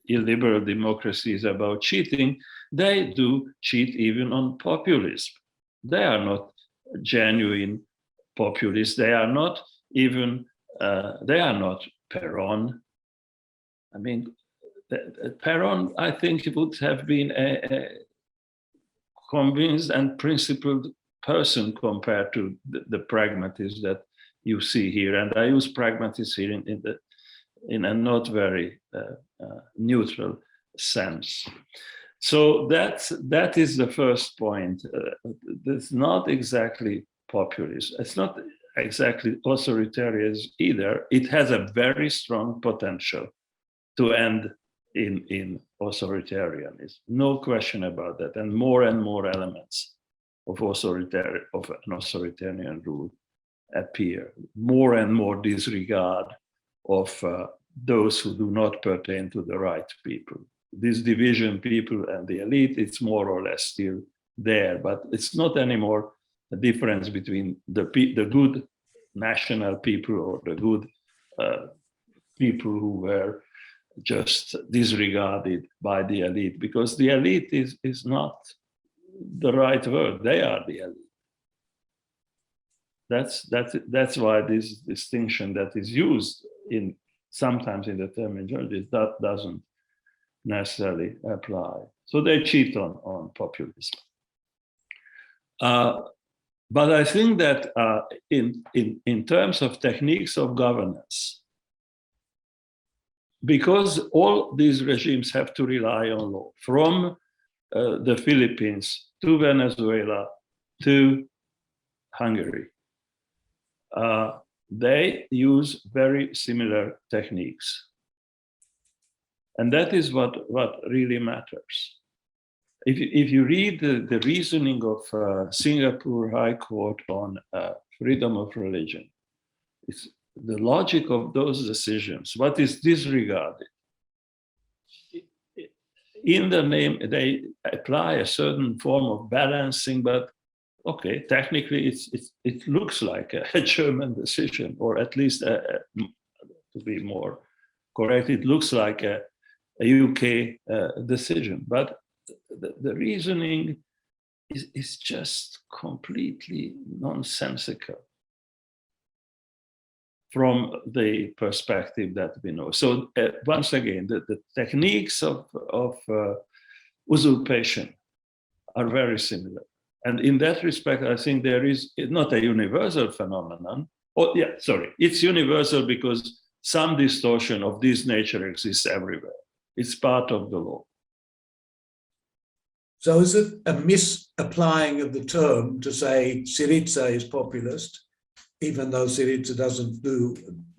illiberal democracy is about cheating, they do cheat even on populism. They are not genuine populists. They are not even, they are not Peron. I mean, Peron, I think, would have been a convinced and principled person compared to the pragmatists that you see here. And I use pragmatists here in a not very neutral sense. So that is the first point. It's not exactly populist. It's not exactly authoritarian either. It has a very strong potential to end in authoritarianism. No question about that. And more elements of an authoritarian rule appear. More and more disregard of those who do not pertain to the right people. This division, people and the elite, it's more or less still there, but it's not anymore a difference between the good national people or the good people who were just disregarded by the elite, because the elite is not the right word. They are the elite. That's why this distinction that is used sometimes in the terminology that doesn't necessarily apply. So they cheat on populism. But I think that in terms of techniques of governance, because all these regimes have to rely on law, from the Philippines to Venezuela to Hungary, they use very similar techniques. And that is what really matters. If you read the reasoning of Singapore High Court on freedom of religion, it's the logic of those decisions, what is disregarded. In the name, they apply a certain form of balancing, but okay, technically it looks like a German decision, or at least, to be more correct, it looks like a UK decision. But the reasoning is just completely nonsensical from the perspective that we know. So once again, the techniques of usurpation are very similar. And in that respect, I think there is not a universal phenomenon. Oh, yeah, sorry. It's universal because some distortion of this nature exists everywhere. It's part of the law. So is it a misapplying of the term to say Syriza is populist, even though Syriza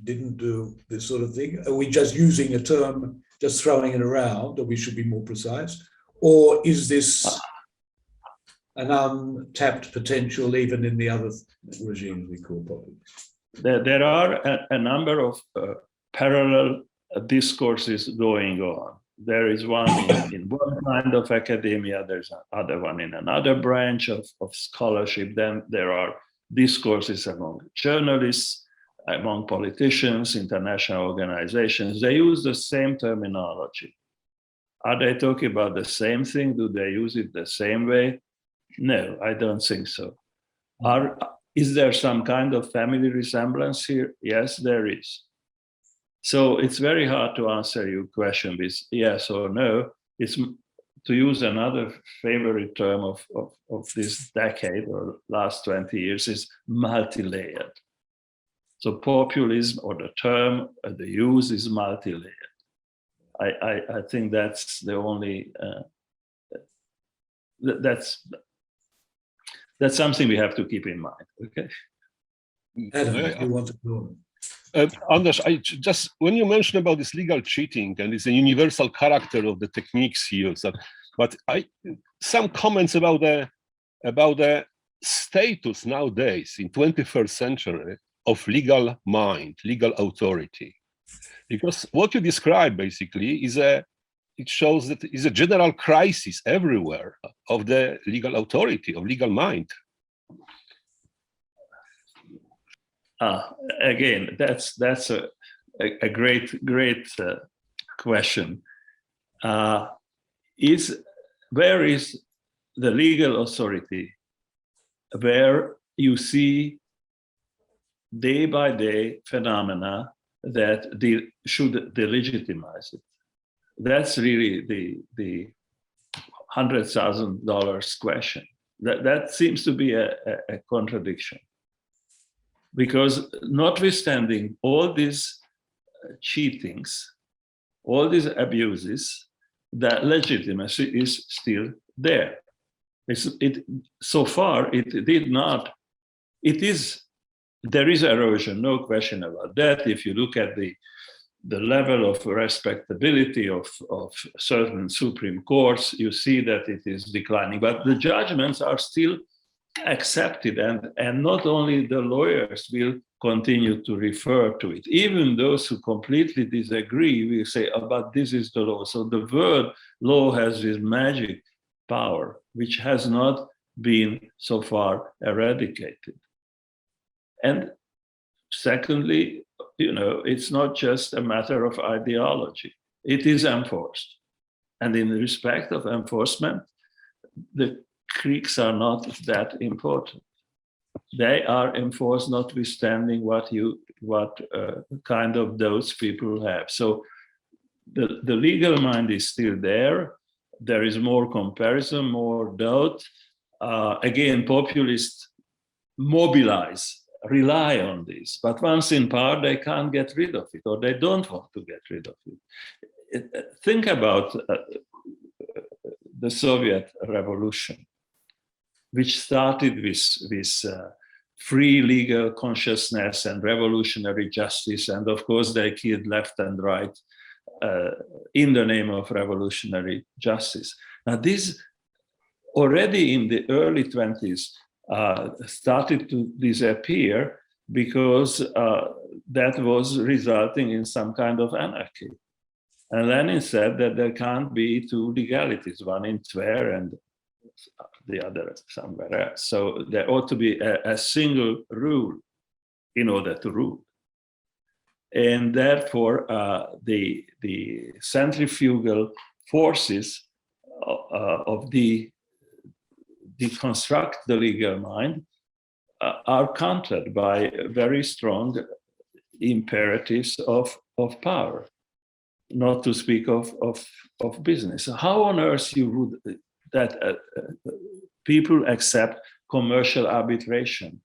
didn't do this sort of thing? Are we just using a term, just throwing it around, or we should be more precise? Or is this an untapped potential even in the other regimes we call populist? There are a number of parallel discourses going on. There is one in one kind of academia, there's another one in another branch of scholarship. Then there are discourses among journalists, among politicians, international organizations. They use the same terminology. Are they talking about the same thing? Do they use it the same way? No, I don't think so. Is there some kind of family resemblance here? Yes, there is. So it's very hard to answer your question with yes or no. It's, to use another favorite term of this decade or last 20 years, is multi-layered. So populism, or the term, the use is multi-layered. I think that's the only, that's something we have to keep in mind, okay? Adam, if you want to go on. Anders, when you mentioned about this legal cheating and it's a universal character of the techniques used, but some comments about the status nowadays in 21st century of legal mind, legal authority, because what you describe basically it shows that is a general crisis everywhere of the legal authority, of legal mind. Again, that's a great question. Where is the legal authority where you see day by day phenomena that should delegitimize it? That's really the $100,000 question. That seems to be a contradiction. Because notwithstanding all these cheatings, all these abuses, that legitimacy is still there. So far, it did not. There is erosion, no question about that. If you look at the level of respectability of certain Supreme Courts, you see that it is declining. But the judgments are still accepted, and not only the lawyers will continue to refer to it. Even those who completely disagree will say, oh, but this is the law. So the word law has this magic power, which has not been so far eradicated. And secondly, it's not just a matter of ideology. It is enforced. And in respect of enforcement, the creeks are not that important. They are enforced notwithstanding what kind of those people have. So the legal mind is still there. There is more comparison, more doubt. Again, populists mobilize, rely on this, but once in power, they can't get rid of it, or they don't want to get rid of it. Think about the Soviet Revolution, which started with free legal consciousness and revolutionary justice. And of course, they killed left and right in the name of revolutionary justice. Now, this already in the early 20s started to disappear because that was resulting in some kind of anarchy. And Lenin said that there can't be two legalities, one in Tver and the other somewhere else. So there ought to be a single rule in order to rule. And therefore, the centrifugal forces of deconstruct the legal mind are countered by very strong imperatives of power, not to speak of business. How on earth you would that people accept commercial arbitration?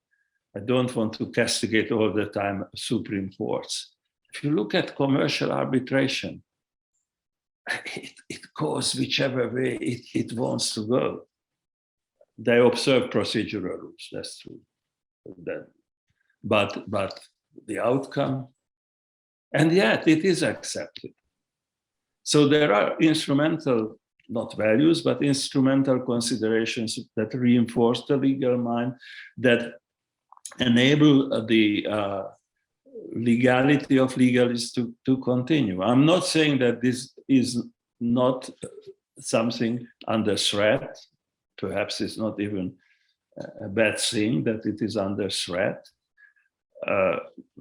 I don't want to castigate all the time Supreme Courts. If you look at commercial arbitration, it goes whichever way it wants to go. They observe procedural rules, that's true. But the outcome, and yet it is accepted. So there are instrumental, not values, but instrumental considerations that reinforce the legal mind, that enable the legality of legalists to continue. I'm not saying that this is not something under threat. Perhaps it's not even a bad thing that it is under threat.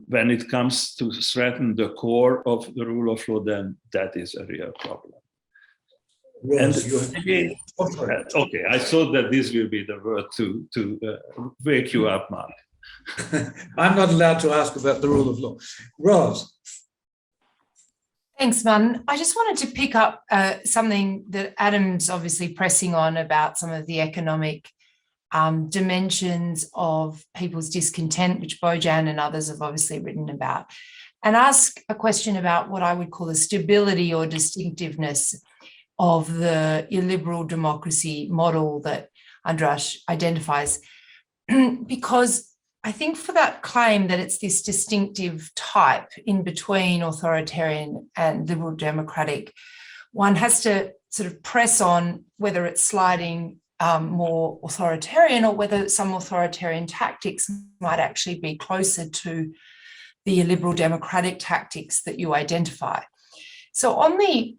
When it comes to threaten the core of the rule of law, then that is a real problem. Ross, And again, okay, I thought that this will be the word to wake you up, Mark. I'm not allowed to ask about the rule of law. Ross. Thanks, Martin. I just wanted to pick up something that Adam's obviously pressing on about some of the economic dimensions of people's discontent, which Bojan and others have obviously written about, and ask a question about what I would call the stability or distinctiveness of the illiberal democracy model that Andras identifies. Because I think for that claim that it's this distinctive type in between authoritarian and liberal democratic, one has to sort of press on whether it's sliding more authoritarian or whether some authoritarian tactics might actually be closer to the liberal democratic tactics that you identify. So on the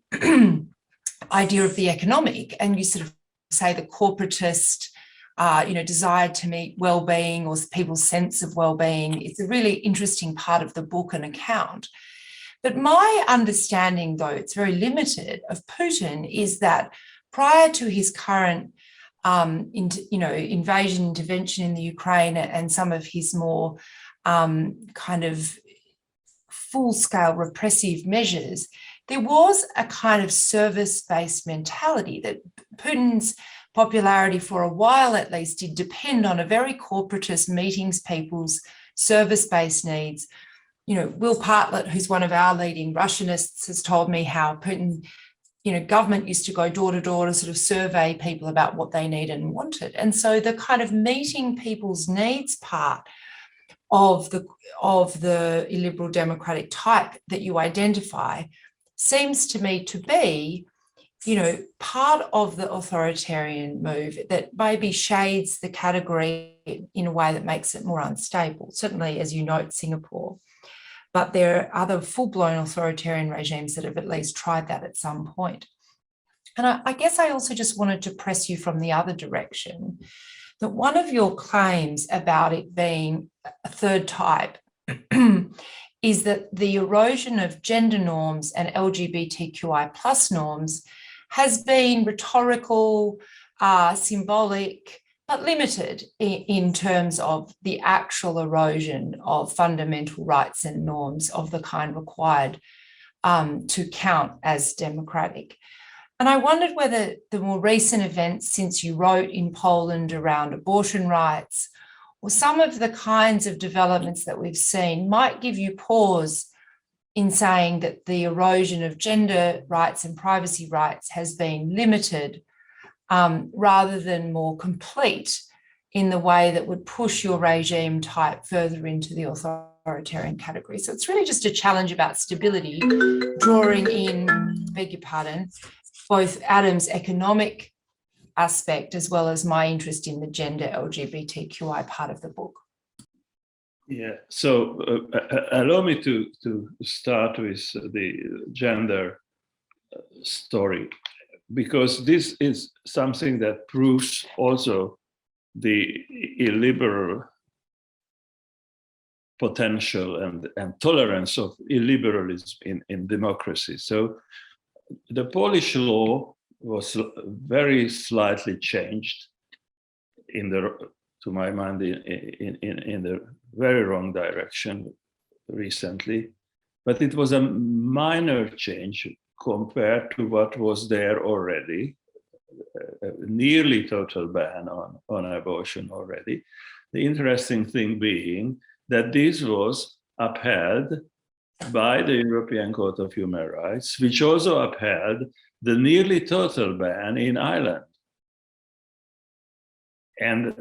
idea of the economic, and you sort of say the corporatist desire to meet well-being or people's sense of well-being, it's a really interesting part of the book and account. But my understanding, though it's very limited, of Putin is that prior to his current invasion, intervention in the Ukraine, and some of his more kind of full-scale repressive measures, there was a kind of service-based mentality that Putin's popularity for a while at least did depend on a very corporatist meetings people's service-based needs. Will Bartlett, who's one of our leading Russianists, has told me how Putin, government used to go door to door to sort of survey people about what they needed and wanted. And so the kind of meeting people's needs part of the illiberal democratic type that you identify seems to me to be, part of the authoritarian move that maybe shades the category in a way that makes it more unstable. Certainly, as you note, Singapore. But there are other full-blown authoritarian regimes that have at least tried that at some point. And I guess I also just wanted to press you from the other direction, that one of your claims about it being a third type is that the erosion of gender norms and LGBTQI plus norms has been rhetorical, symbolic, but limited in terms of the actual erosion of fundamental rights and norms of the kind required to count as democratic. And I wondered whether the more recent events since you wrote in Poland around abortion rights, or some of the kinds of developments that we've seen might give you pause in saying that the erosion of gender rights and privacy rights has been limited rather than more complete in the way that would push your regime type further into the authoritarian category. So it's really just a challenge about stability, drawing in, beg your pardon, both Adam's economic aspect as well as my interest in the gender LGBTQI part of the book. Yeah, so allow me to start with the gender story, because this is something that proves also the illiberal potential and tolerance of illiberalism in democracy. So the Polish law was very slightly changed to my mind, in the very wrong direction recently, but it was a minor change compared to what was there already, a nearly total ban on abortion already. The interesting thing being that this was upheld by the European Court of Human Rights, which also upheld the nearly total ban in Ireland. And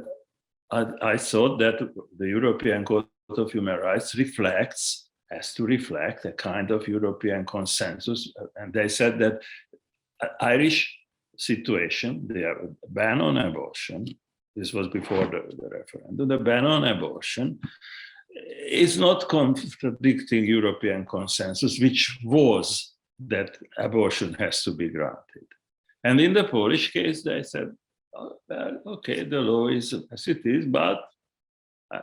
I thought that the European Court of Human Rights has to reflect a kind of European consensus. And they said that Irish situation, the ban on abortion, this was before the referendum, the ban on abortion is not contradicting European consensus, which was that abortion has to be granted. And in the Polish case, they said, oh, well, okay, the law is as it is, but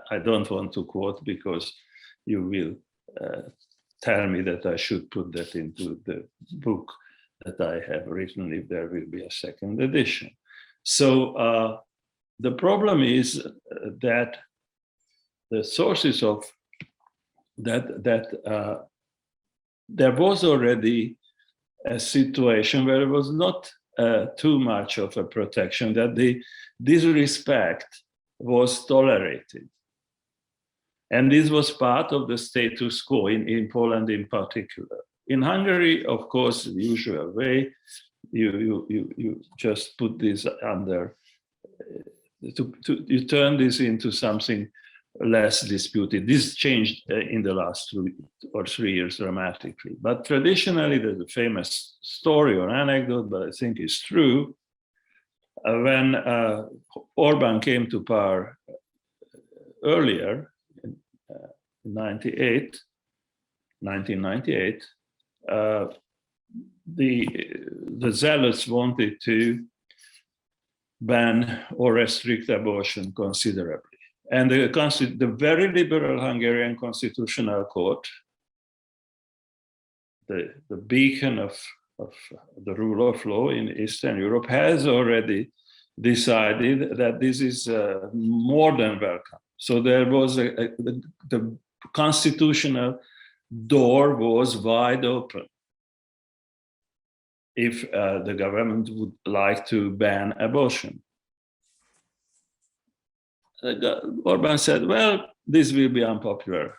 I don't want to quote because you will tell me that I should put that into the book that I have written if there will be a second edition. So the problem is that the sources of that there was already a situation where it was not too much of a protection, that the disrespect was tolerated. And this was part of the status quo in Poland in particular. In Hungary, of course, the usual way, you just put this under, you turn this into something less disputed. This changed in the last 2 or 3 years dramatically. But traditionally, there's a famous story or anecdote, but I think it's true. When Orban came to power earlier, in 1998, the zealots wanted to ban or restrict abortion considerably. And the very liberal Hungarian Constitutional Court, the beacon of the rule of law in Eastern Europe, has already decided that this is more than welcome. So there was the constitutional door was wide open if the government would like to ban abortion. Orban said, well, this will be unpopular.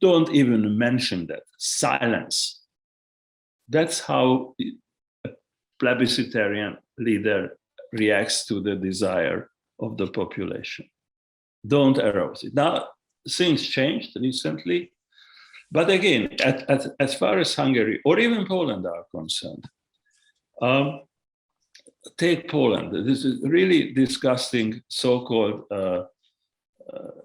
Don't even mention that. Silence. That's how a plebiscitarian leader reacts to the desire of the population. Don't arouse it. Now, things changed recently. But again, as far as Hungary or even Poland are concerned, take Poland. This is really disgusting so-called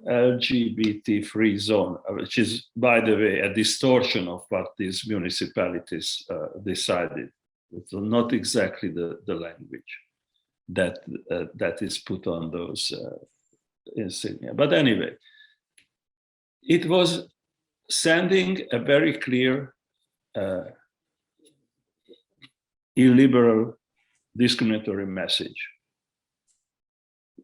LGBT-free zone, which is, by the way, a distortion of what these municipalities decided. It's not exactly the language that is put on those insignia. But anyway, it was sending a very clear illiberal discriminatory message.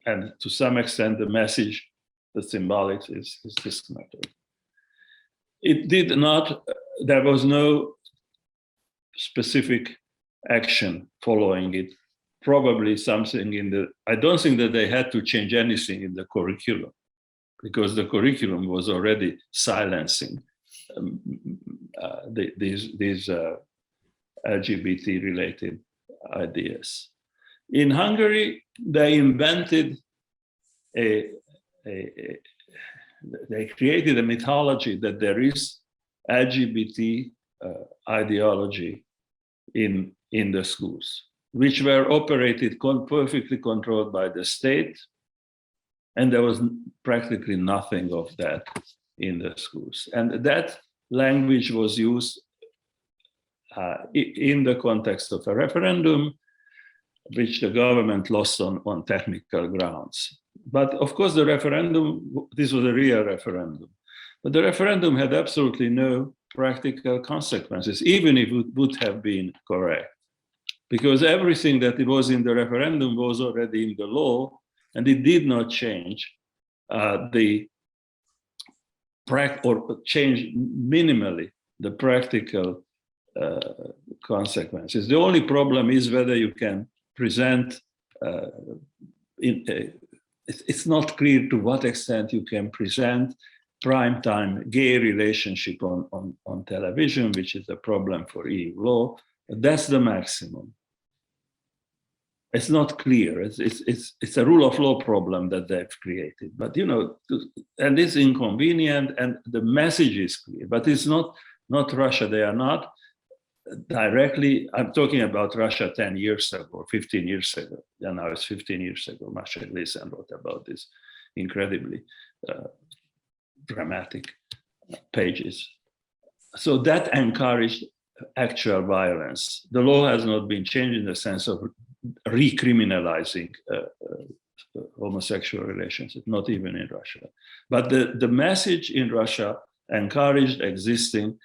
And to some extent, the message, the symbolic is discriminatory. It did not, there was no specific action following it. Probably something in the, I don't think that they had to change anything in the curriculum, because the curriculum was already silencing these LGBT-related ideas. In Hungary, they invented they created a mythology that there is LGBT ideology in the schools, which were operated perfectly controlled by the state, and there was practically nothing of that in the schools. And that language was used in the context of a referendum, which the government lost on technical grounds. But of course, the referendum, this was a real referendum, but the referendum had absolutely no practical consequences, even if it would have been correct, because everything that was in the referendum was already in the law, and it did not change change minimally the practical consequences. The only problem is whether you can present, it's not clear to what extent you can present primetime gay relationship on television, which is a problem for EU law. That's the maximum. It's not clear. It's a rule of law problem that they've created. But and it's inconvenient, and the message is clear. But it's not Russia. They are not directly. I'm talking about Russia 10 years ago, or 15 years ago. Yeah, now it's 15 years ago. Masha Gleason wrote about this incredibly dramatic pages. So that encouraged actual violence. The law has not been changed in the sense of recriminalizing homosexual relationships, not even in Russia. But the message in Russia encouraged existing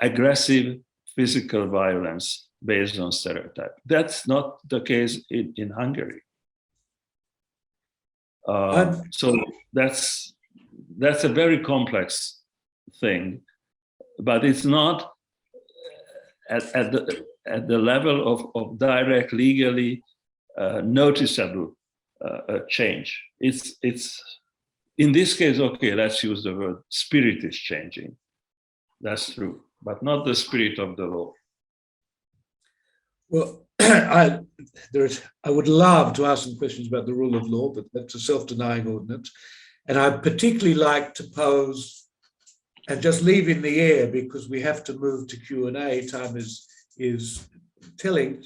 aggressive physical violence based on stereotype. That's not the case in Hungary. So that's a very complex thing, but it's not at the level of direct, legally noticeable change. It's in this case, okay, let's use the word spirit is changing. That's true, but not the spirit of the law. Well, I would love to ask some questions about the rule of law, but that's a self-denying ordinance. And I'd particularly like to pose, and just leave in the air because we have to move to Q&A, time is telling,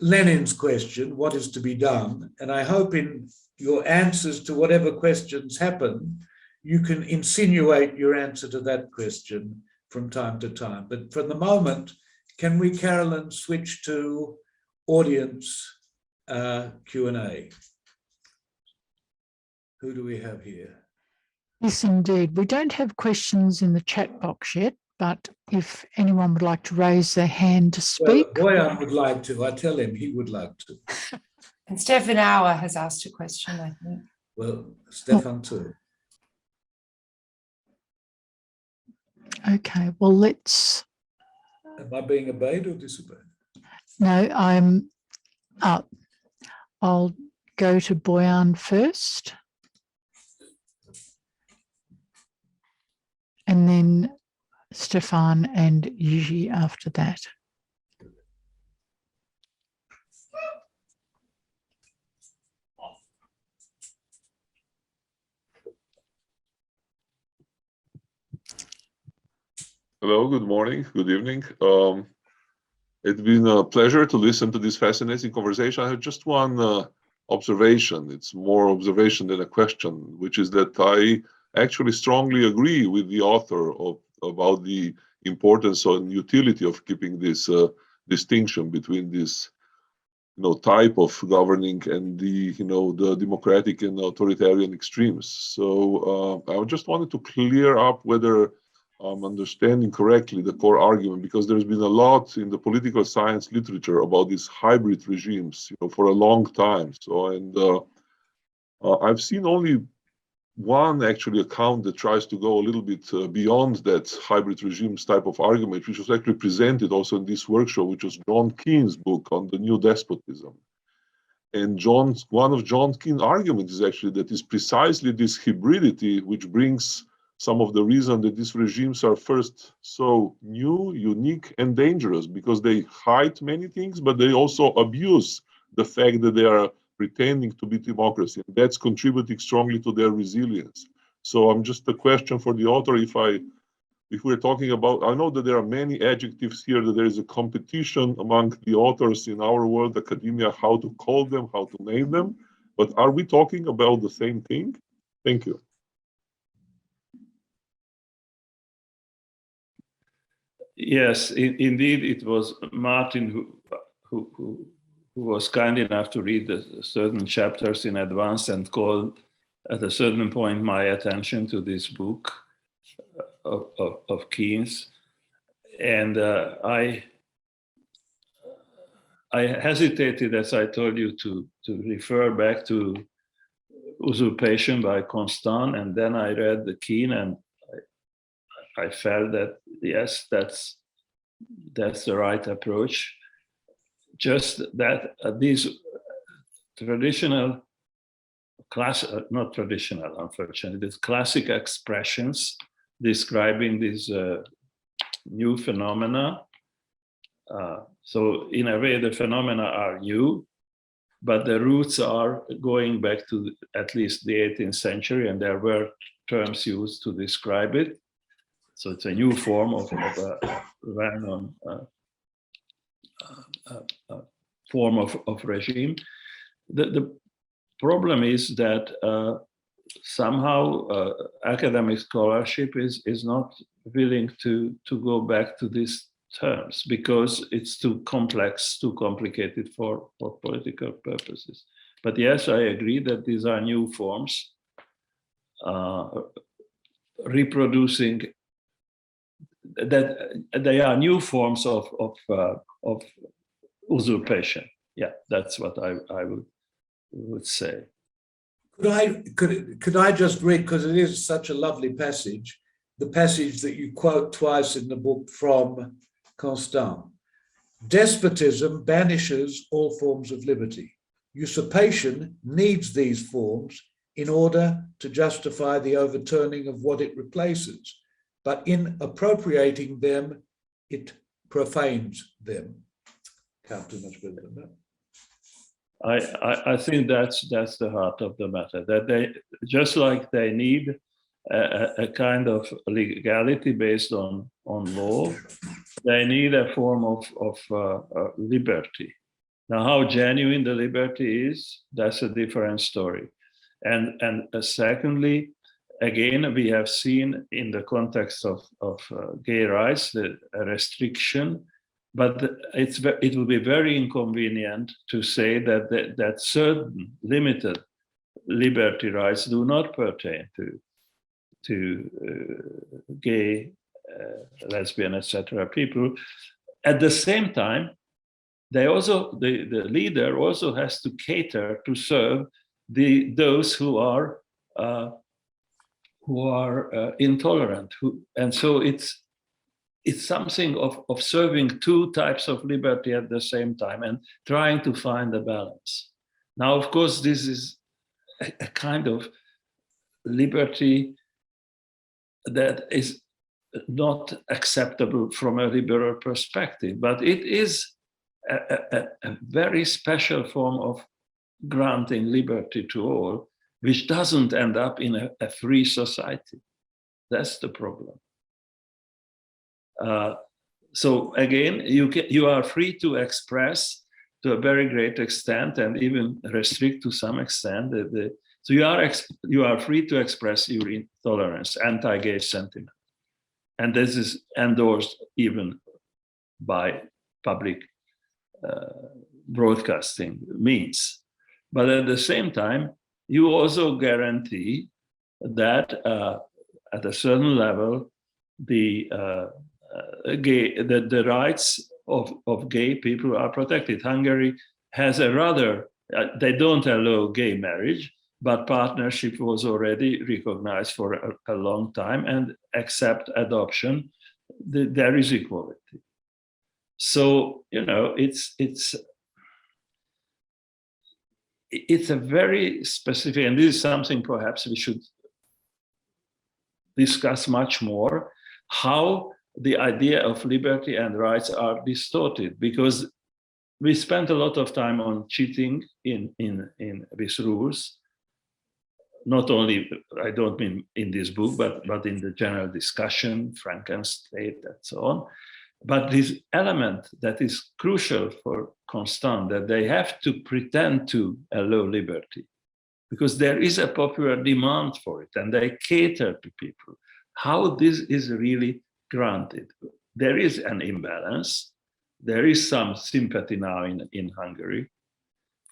Lenin's question, what is to be done? And I hope in your answers to whatever questions happen, you can insinuate your answer to that question from time to time. But for the moment, can we, Carolyn, switch to audience Q&A? Who do we have here? Yes, indeed. We don't have questions in the chat box yet, but if anyone would like to raise their hand to speak. Well, Boyan would like to. I tell him he would like to. And Stefan Auer has asked a question, I think. Well, Stefan too. Okay, well, let's... Am I being obeyed or disobeyed? No, I'll go to Boyan first. And then Stefan and Yuji after that. Hello, good morning, good evening. It's been a pleasure to listen to this fascinating conversation. I have just one observation. It's more observation than a question, which is that I actually strongly agree with the author about the importance and utility of keeping this distinction between this type of governing and the the democratic and authoritarian extremes. So I just wanted to clear up whether I'm understanding correctly the core argument, because there's been a lot in the political science literature about these hybrid regimes for a long time. So I've seen only one actually account that tries to go a little bit beyond that hybrid regimes type of argument, which was actually presented also in this workshop, which was John Keene's book on the new despotism. And one of John Keene's arguments is actually that it's precisely this hybridity which brings some of the reason that these regimes are first so new, unique, and dangerous, because they hide many things, but they also abuse the fact that they are pretending to be democracy. And that's contributing strongly to their resilience. So I'm just a question for the author, if we're talking about, I know that there are many adjectives here, that there is a competition among the authors in our world, academia, how to call them, how to name them, but are we talking about the same thing? Thank you. Yes, indeed, it was Martin who was kind enough to read certain chapters in advance and called at a certain point my attention to this book of Keene's. And I hesitated, as I told you, to refer back to Usurpation by Constant, and then I read the Keene, and I felt that, yes, that's the right approach. Just that these traditional not traditional, unfortunately, these classic expressions describing these new phenomena. So in a way, the phenomena are new, but the roots are going back to at least the 18th century, and there were terms used to describe it. So it's a new form of a well-known form of regime. The problem is that somehow academic scholarship is not willing to go back to these terms because it's too complex, too complicated for political purposes. But yes, I agree that these are new forms reproducing, that they are new forms of usurpation. Yeah, that's what I would say. Could I just read, because it is such a lovely passage, the passage that you quote twice in the book from Constant. Despotism banishes all forms of liberty. Usurpation needs these forms in order to justify the overturning of what it replaces, but in appropriating them, it profanes them. Can't do much better than that. I think that's the heart of the matter, that they, just like they need a kind of legality based on law, they need a form of liberty. Now, how genuine the liberty is, that's a different story. And secondly, again, we have seen in the context of gay rights, the restriction, but it will be very inconvenient to say that certain limited liberty rights do not pertain to gay, lesbian, etc. people. At the same time, they also the leader also has to cater to serve those who are intolerant. And so it's something of serving two types of liberty at the same time and trying to find a balance. Now, of course, this is a kind of liberty that is not acceptable from a liberal perspective, but it is a very special form of granting liberty to all, which doesn't end up in a free society. That's the problem. So again, you are free to express to a very great extent, and even restrict to some extent. So you are free to express your intolerance, anti-gay sentiment, and this is endorsed even by public broadcasting means. But at the same time, you also guarantee that at a certain level, the rights of gay people are protected. Hungary has a rather, they don't allow gay marriage, but partnership was already recognized for a long time, and except adoption, there is equality. So, you know, it's a very specific, and this is something perhaps we should discuss much more, how the idea of liberty and rights are distorted, because we spent a lot of time on cheating in these rules. Not only, I don't mean in this book, but in the general discussion, Frankenstein, and so on. But this element that is crucial for Constant, that they have to pretend to allow liberty, because there is a popular demand for it, and they cater to people. How this is really granted? There is an imbalance. There is some sympathy now in Hungary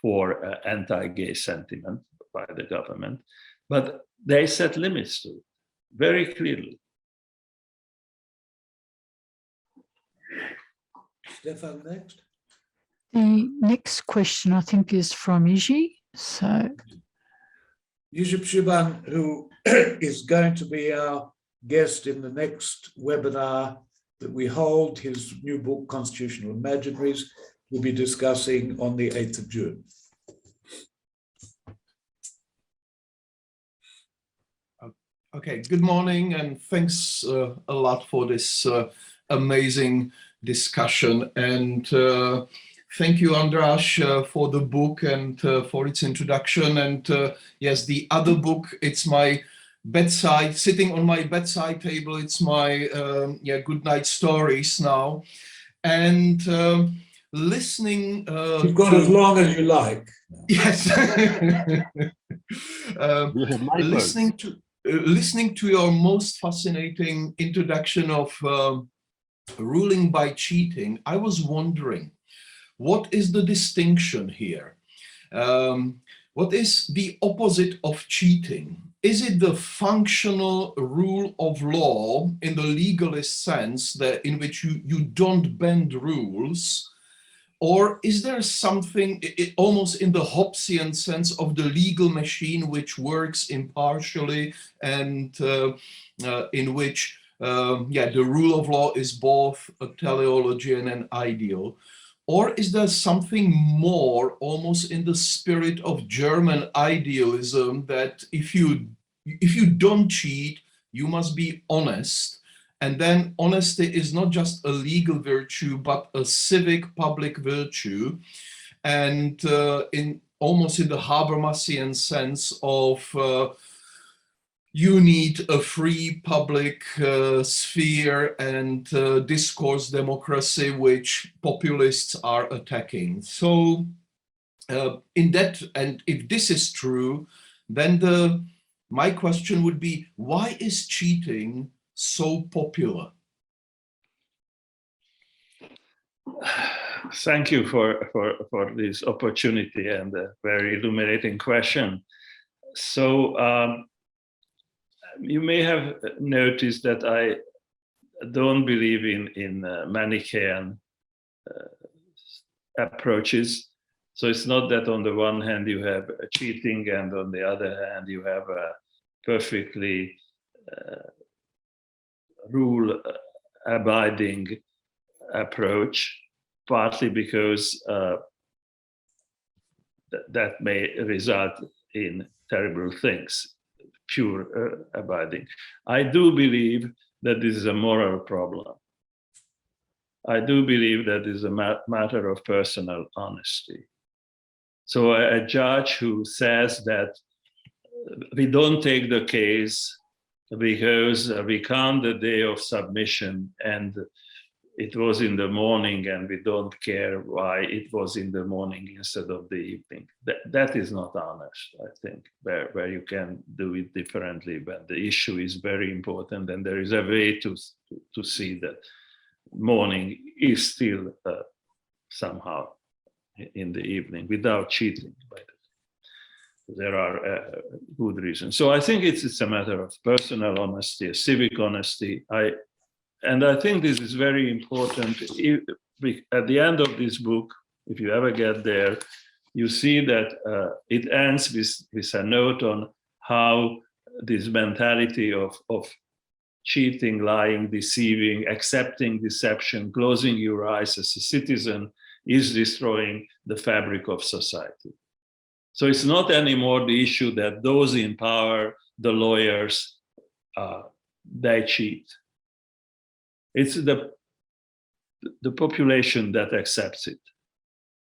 for anti-gay sentiment by the government, but they set limits to it very clearly. Stefan, next. The next question, I think, is from Iji. So, Yusuf Shiban, who is going to be our guest in the next webinar that we hold, his new book, Constitutional Imaginaries, will be discussing on the 8th of June. Okay, good morning, and thanks a lot for this amazing discussion. And thank you, Andras, for the book and for its introduction. And yes, the other book, it's my bedside, sitting on my bedside table. It's my good night stories now. And listening You've got as long as you like. Yes. Listening to your most fascinating introduction of ruling by cheating, I was wondering, what is the distinction here? What is the opposite of cheating? Is it the functional rule of law in the legalist sense, that in which you don't bend rules? Or is there something almost in the Hobbesian sense of the legal machine which works impartially and in which the rule of law is both a teleology and an ideal? Or is there something more, almost in the spirit of German idealism, that if you don't cheat, you must be honest? And then honesty is not just a legal virtue, but a civic public virtue. And almost in the Habermasian sense of you need a free public sphere and discourse democracy, which populists are attacking. So in that, and if this is true, then my question would be, why is cheating so popular? Thank you for this opportunity and a very illuminating question. So you may have noticed that I don't believe in Manichaean approaches. So it's not that on the one hand you have cheating and on the other hand you have a perfectly rule-abiding approach, partly because that may result in terrible things, pure abiding. I do believe that this is a moral problem. I do believe that this is a matter of personal honesty. So a judge who says that we don't take the case because we count the day of submission and it was in the morning and we don't care why it was in the morning instead of the evening. That is not honest, I think, where you can do it differently, but the issue is very important and there is a way to see that morning is still somehow in the evening without cheating, by the way. There are good reasons. So I think it's a matter of personal honesty, civic honesty. And I think this is very important. At the end of this book, if you ever get there, you see that it ends with a note on how this mentality of cheating, lying, deceiving, accepting deception, closing your eyes as a citizen is destroying the fabric of society. So it's not anymore the issue that those in power, the lawyers, they cheat. It's the population that accepts it.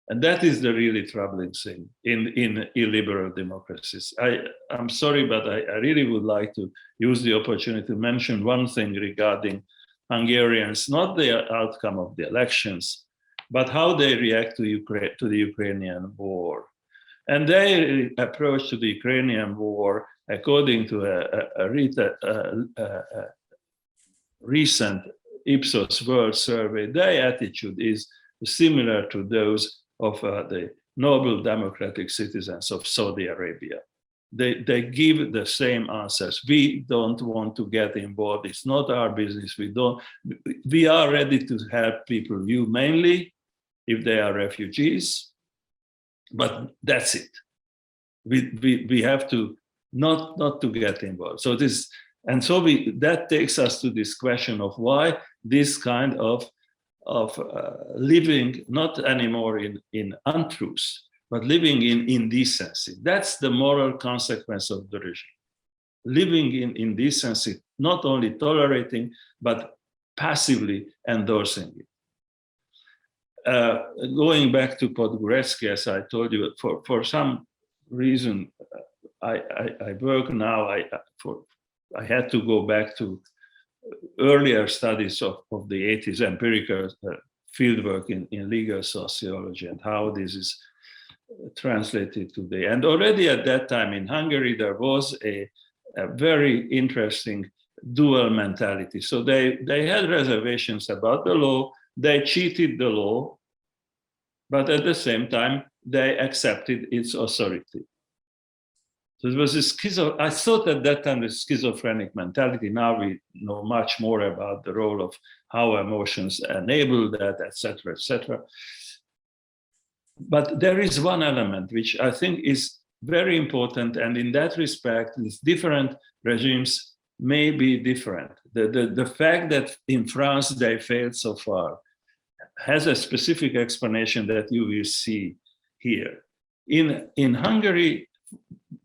And that is the really troubling thing in illiberal democracies. I'm sorry, but I really would like to use the opportunity to mention one thing regarding Hungarians, not the outcome of the elections, but how they react to the Ukrainian war. And their approach to the Ukrainian war, according to a recent Ipsos World Survey, their attitude is similar to those of the noble democratic citizens of Saudi Arabia. They give the same answers. We don't want to get involved. It's not our business. We are ready to help people humanely if they are refugees, but that's it. We have to not to get involved. So that takes us to this question of why this kind of living not anymore in untruth, but living in indecency. That's the moral consequence of the regime. living in decency, not only tolerating, but passively endorsing it. Going back to Podgoretsky, as I told you, for some reason, I work now, I had to go back to earlier studies of the 80s, empirical fieldwork in legal sociology and how this is translated today. And already at that time in Hungary, there was a very interesting dual mentality. So they had reservations about the law, they cheated the law, but at the same time, they accepted its authority. So it was a I thought at that time the schizophrenic mentality. Now we know much more about the role of how emotions enable that, etc., etc. But there is one element which I think is very important, and in that respect, these different regimes may be different. The fact that in France they failed so far has a specific explanation that you will see here. In Hungary,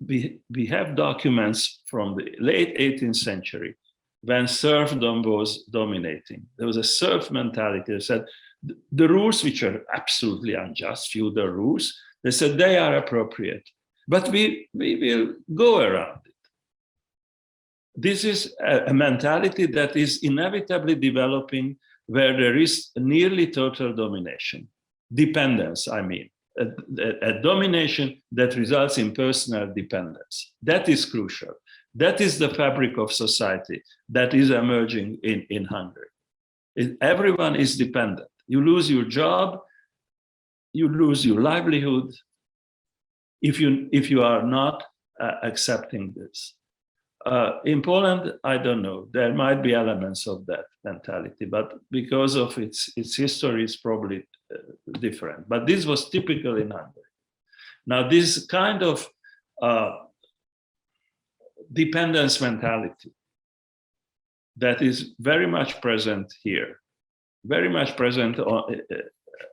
we have documents from the late 18th century when serfdom was dominating. There was a serf mentality that said the rules, which are absolutely unjust, feudal rules, they said they are appropriate, but we will go around it. This is a mentality that is inevitably developing where there is nearly total domination, dependence, I mean. A domination that results in personal dependence. That is crucial. That is the fabric of society that is emerging in Hungary. Everyone is dependent. You lose your job, you lose your livelihood if you are not accepting this. In Poland, I don't know. There might be elements of that mentality, but because of its history, it's probably different. But this was typical in Hungary. Now, this kind of dependence mentality that is very much present here, very much present,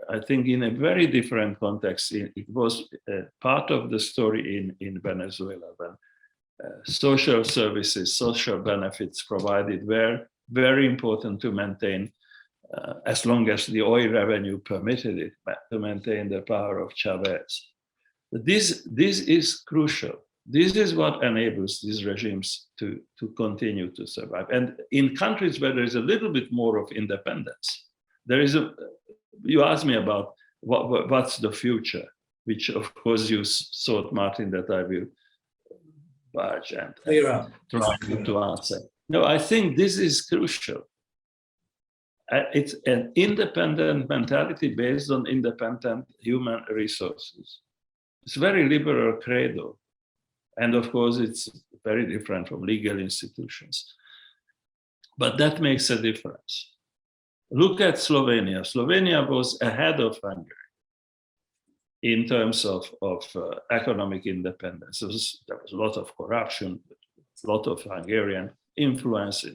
I think, in a very different context. It was part of the story in Venezuela when social services, social benefits provided were very important to maintain, as long as the oil revenue permitted it, to maintain the power of Chavez. This is crucial. This is what enables these regimes to continue to survive. And in countries where there is a little bit more of independence, there is you asked me about what's the future, which of course you thought, Martin, that I will budge and try to answer. No, I think this is crucial. It's an independent mentality based on independent human resources. It's a very liberal credo. And of course, it's very different from legal institutions. But that makes a difference. Look at Slovenia. Slovenia was ahead of Hungary in terms of economic independence. There was a lot of corruption, a lot of Hungarian influence.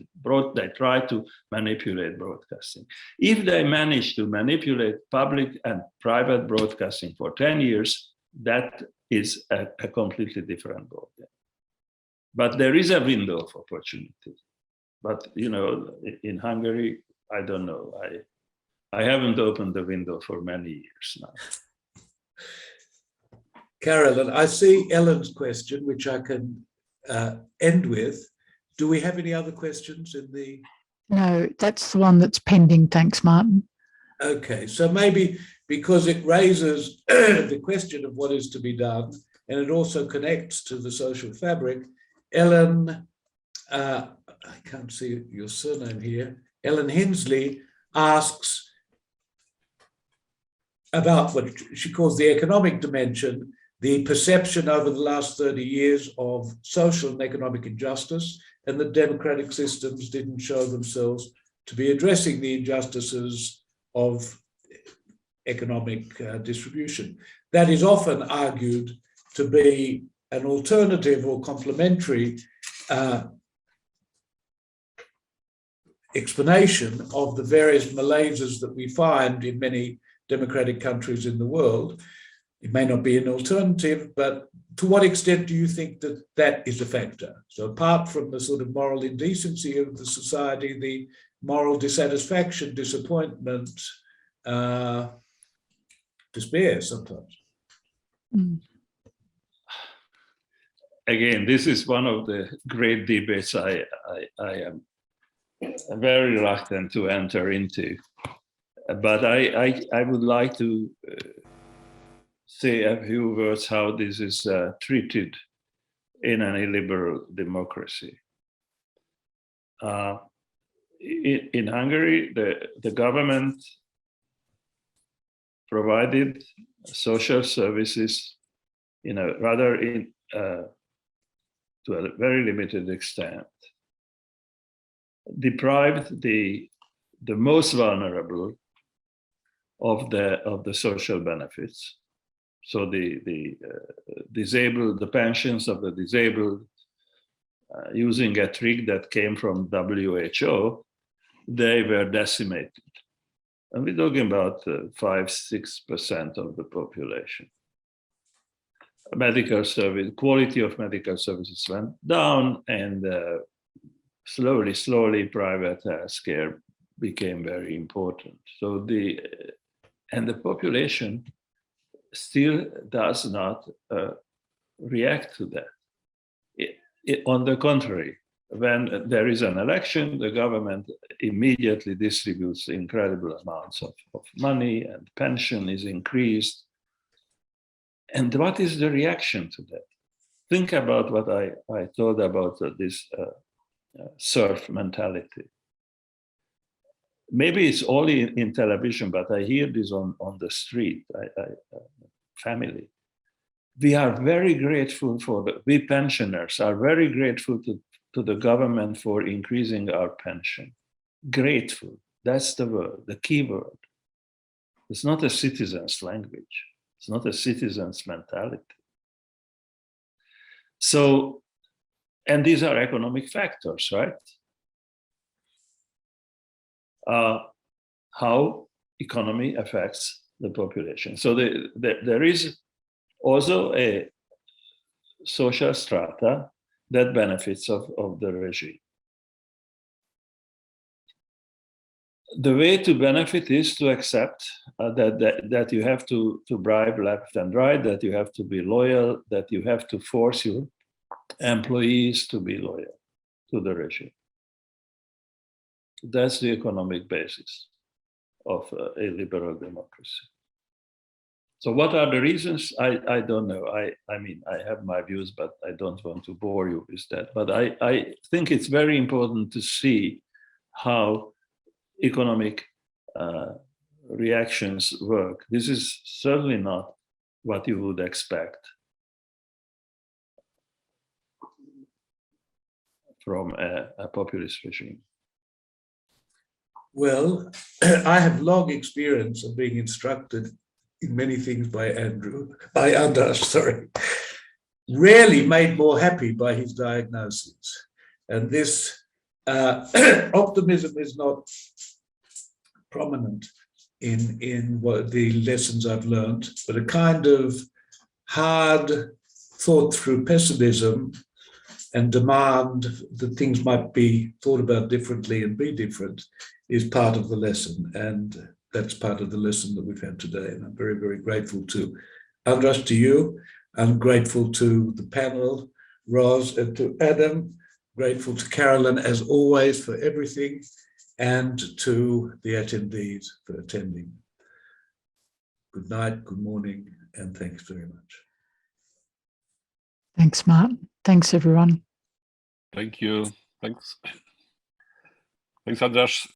They tried to manipulate broadcasting. If they managed to manipulate public and private broadcasting for 10 years, that is a completely different ballgame. But there is a window of opportunity. But, you know, in Hungary, I don't know. I haven't opened the window for many years now. Carolyn, I see Ellen's question, which I can end with. Do we have any other questions in the... No, that's the one that's pending. Thanks, Martin. Okay, so maybe because it raises the question of what is to be done, and it also connects to the social fabric, Ellen, I can't see your surname here, Ellen Hinsley asks about what she calls the economic dimension, the perception over the last 30 years of social and economic injustice, and that democratic systems didn't show themselves to be addressing the injustices of economic distribution. That is often argued to be an alternative or complementary explanation of the various malaises that we find in many democratic countries in the world. It may not be an alternative, but to what extent do you think that that is a factor? So apart from the sort of moral indecency of the society, the moral dissatisfaction, disappointment, despair sometimes. Again, this is one of the great debates I am very reluctant to enter into. But I would like to say a few words how this is treated in an illiberal democracy. In Hungary, the government provided social services, rather to a very limited extent, deprived the most vulnerable of the social benefits. So the disabled, the pensions of the disabled, using a trick that came from WHO, they were decimated. And we're talking about 5-6% of the population. Medical service, quality of medical services went down, and slowly, private healthcare became very important. So the population still does not react to that. On the contrary, when there is an election, the government immediately distributes incredible amounts of money, and pension is increased. And what is the reaction to that? Think about what I told about this serf mentality. Maybe it's only in television, but I hear this on the street, family. We are very grateful we pensioners are very grateful to the government for increasing our pension. Grateful, that's the word, the key word. It's not a citizen's language. It's not a citizen's mentality. So, and these are economic factors, right? How economy affects the population. So there is also a social strata that benefits of the regime. The way to benefit is to accept that you have to bribe left and right, that you have to be loyal, that you have to force your employees to be loyal to the regime. That's the economic basis of a liberal democracy. So what are the reasons? I don't know. I mean, I have my views, but I don't want to bore you with that. But I think it's very important to see how economic reactions work. This is certainly not what you would expect from a populist regime. Well, I have long experience of being instructed in many things by Andras, sorry, rarely made more happy by his diagnosis. And this optimism is not prominent in what the lessons I've learned, but a kind of hard thought through pessimism and demand that things might be thought about differently and be different is part of the lesson. And that's part of the lesson that we've had today. And I'm very, very grateful to Andras, to you. I'm grateful to the panel, Roz, and to Adam. Grateful to Carolyn, as always, for everything, and to the attendees for attending. Good night, good morning, and thanks very much. Thanks, Martin. Thanks, everyone. Thank you. Thanks. Thanks, Andras.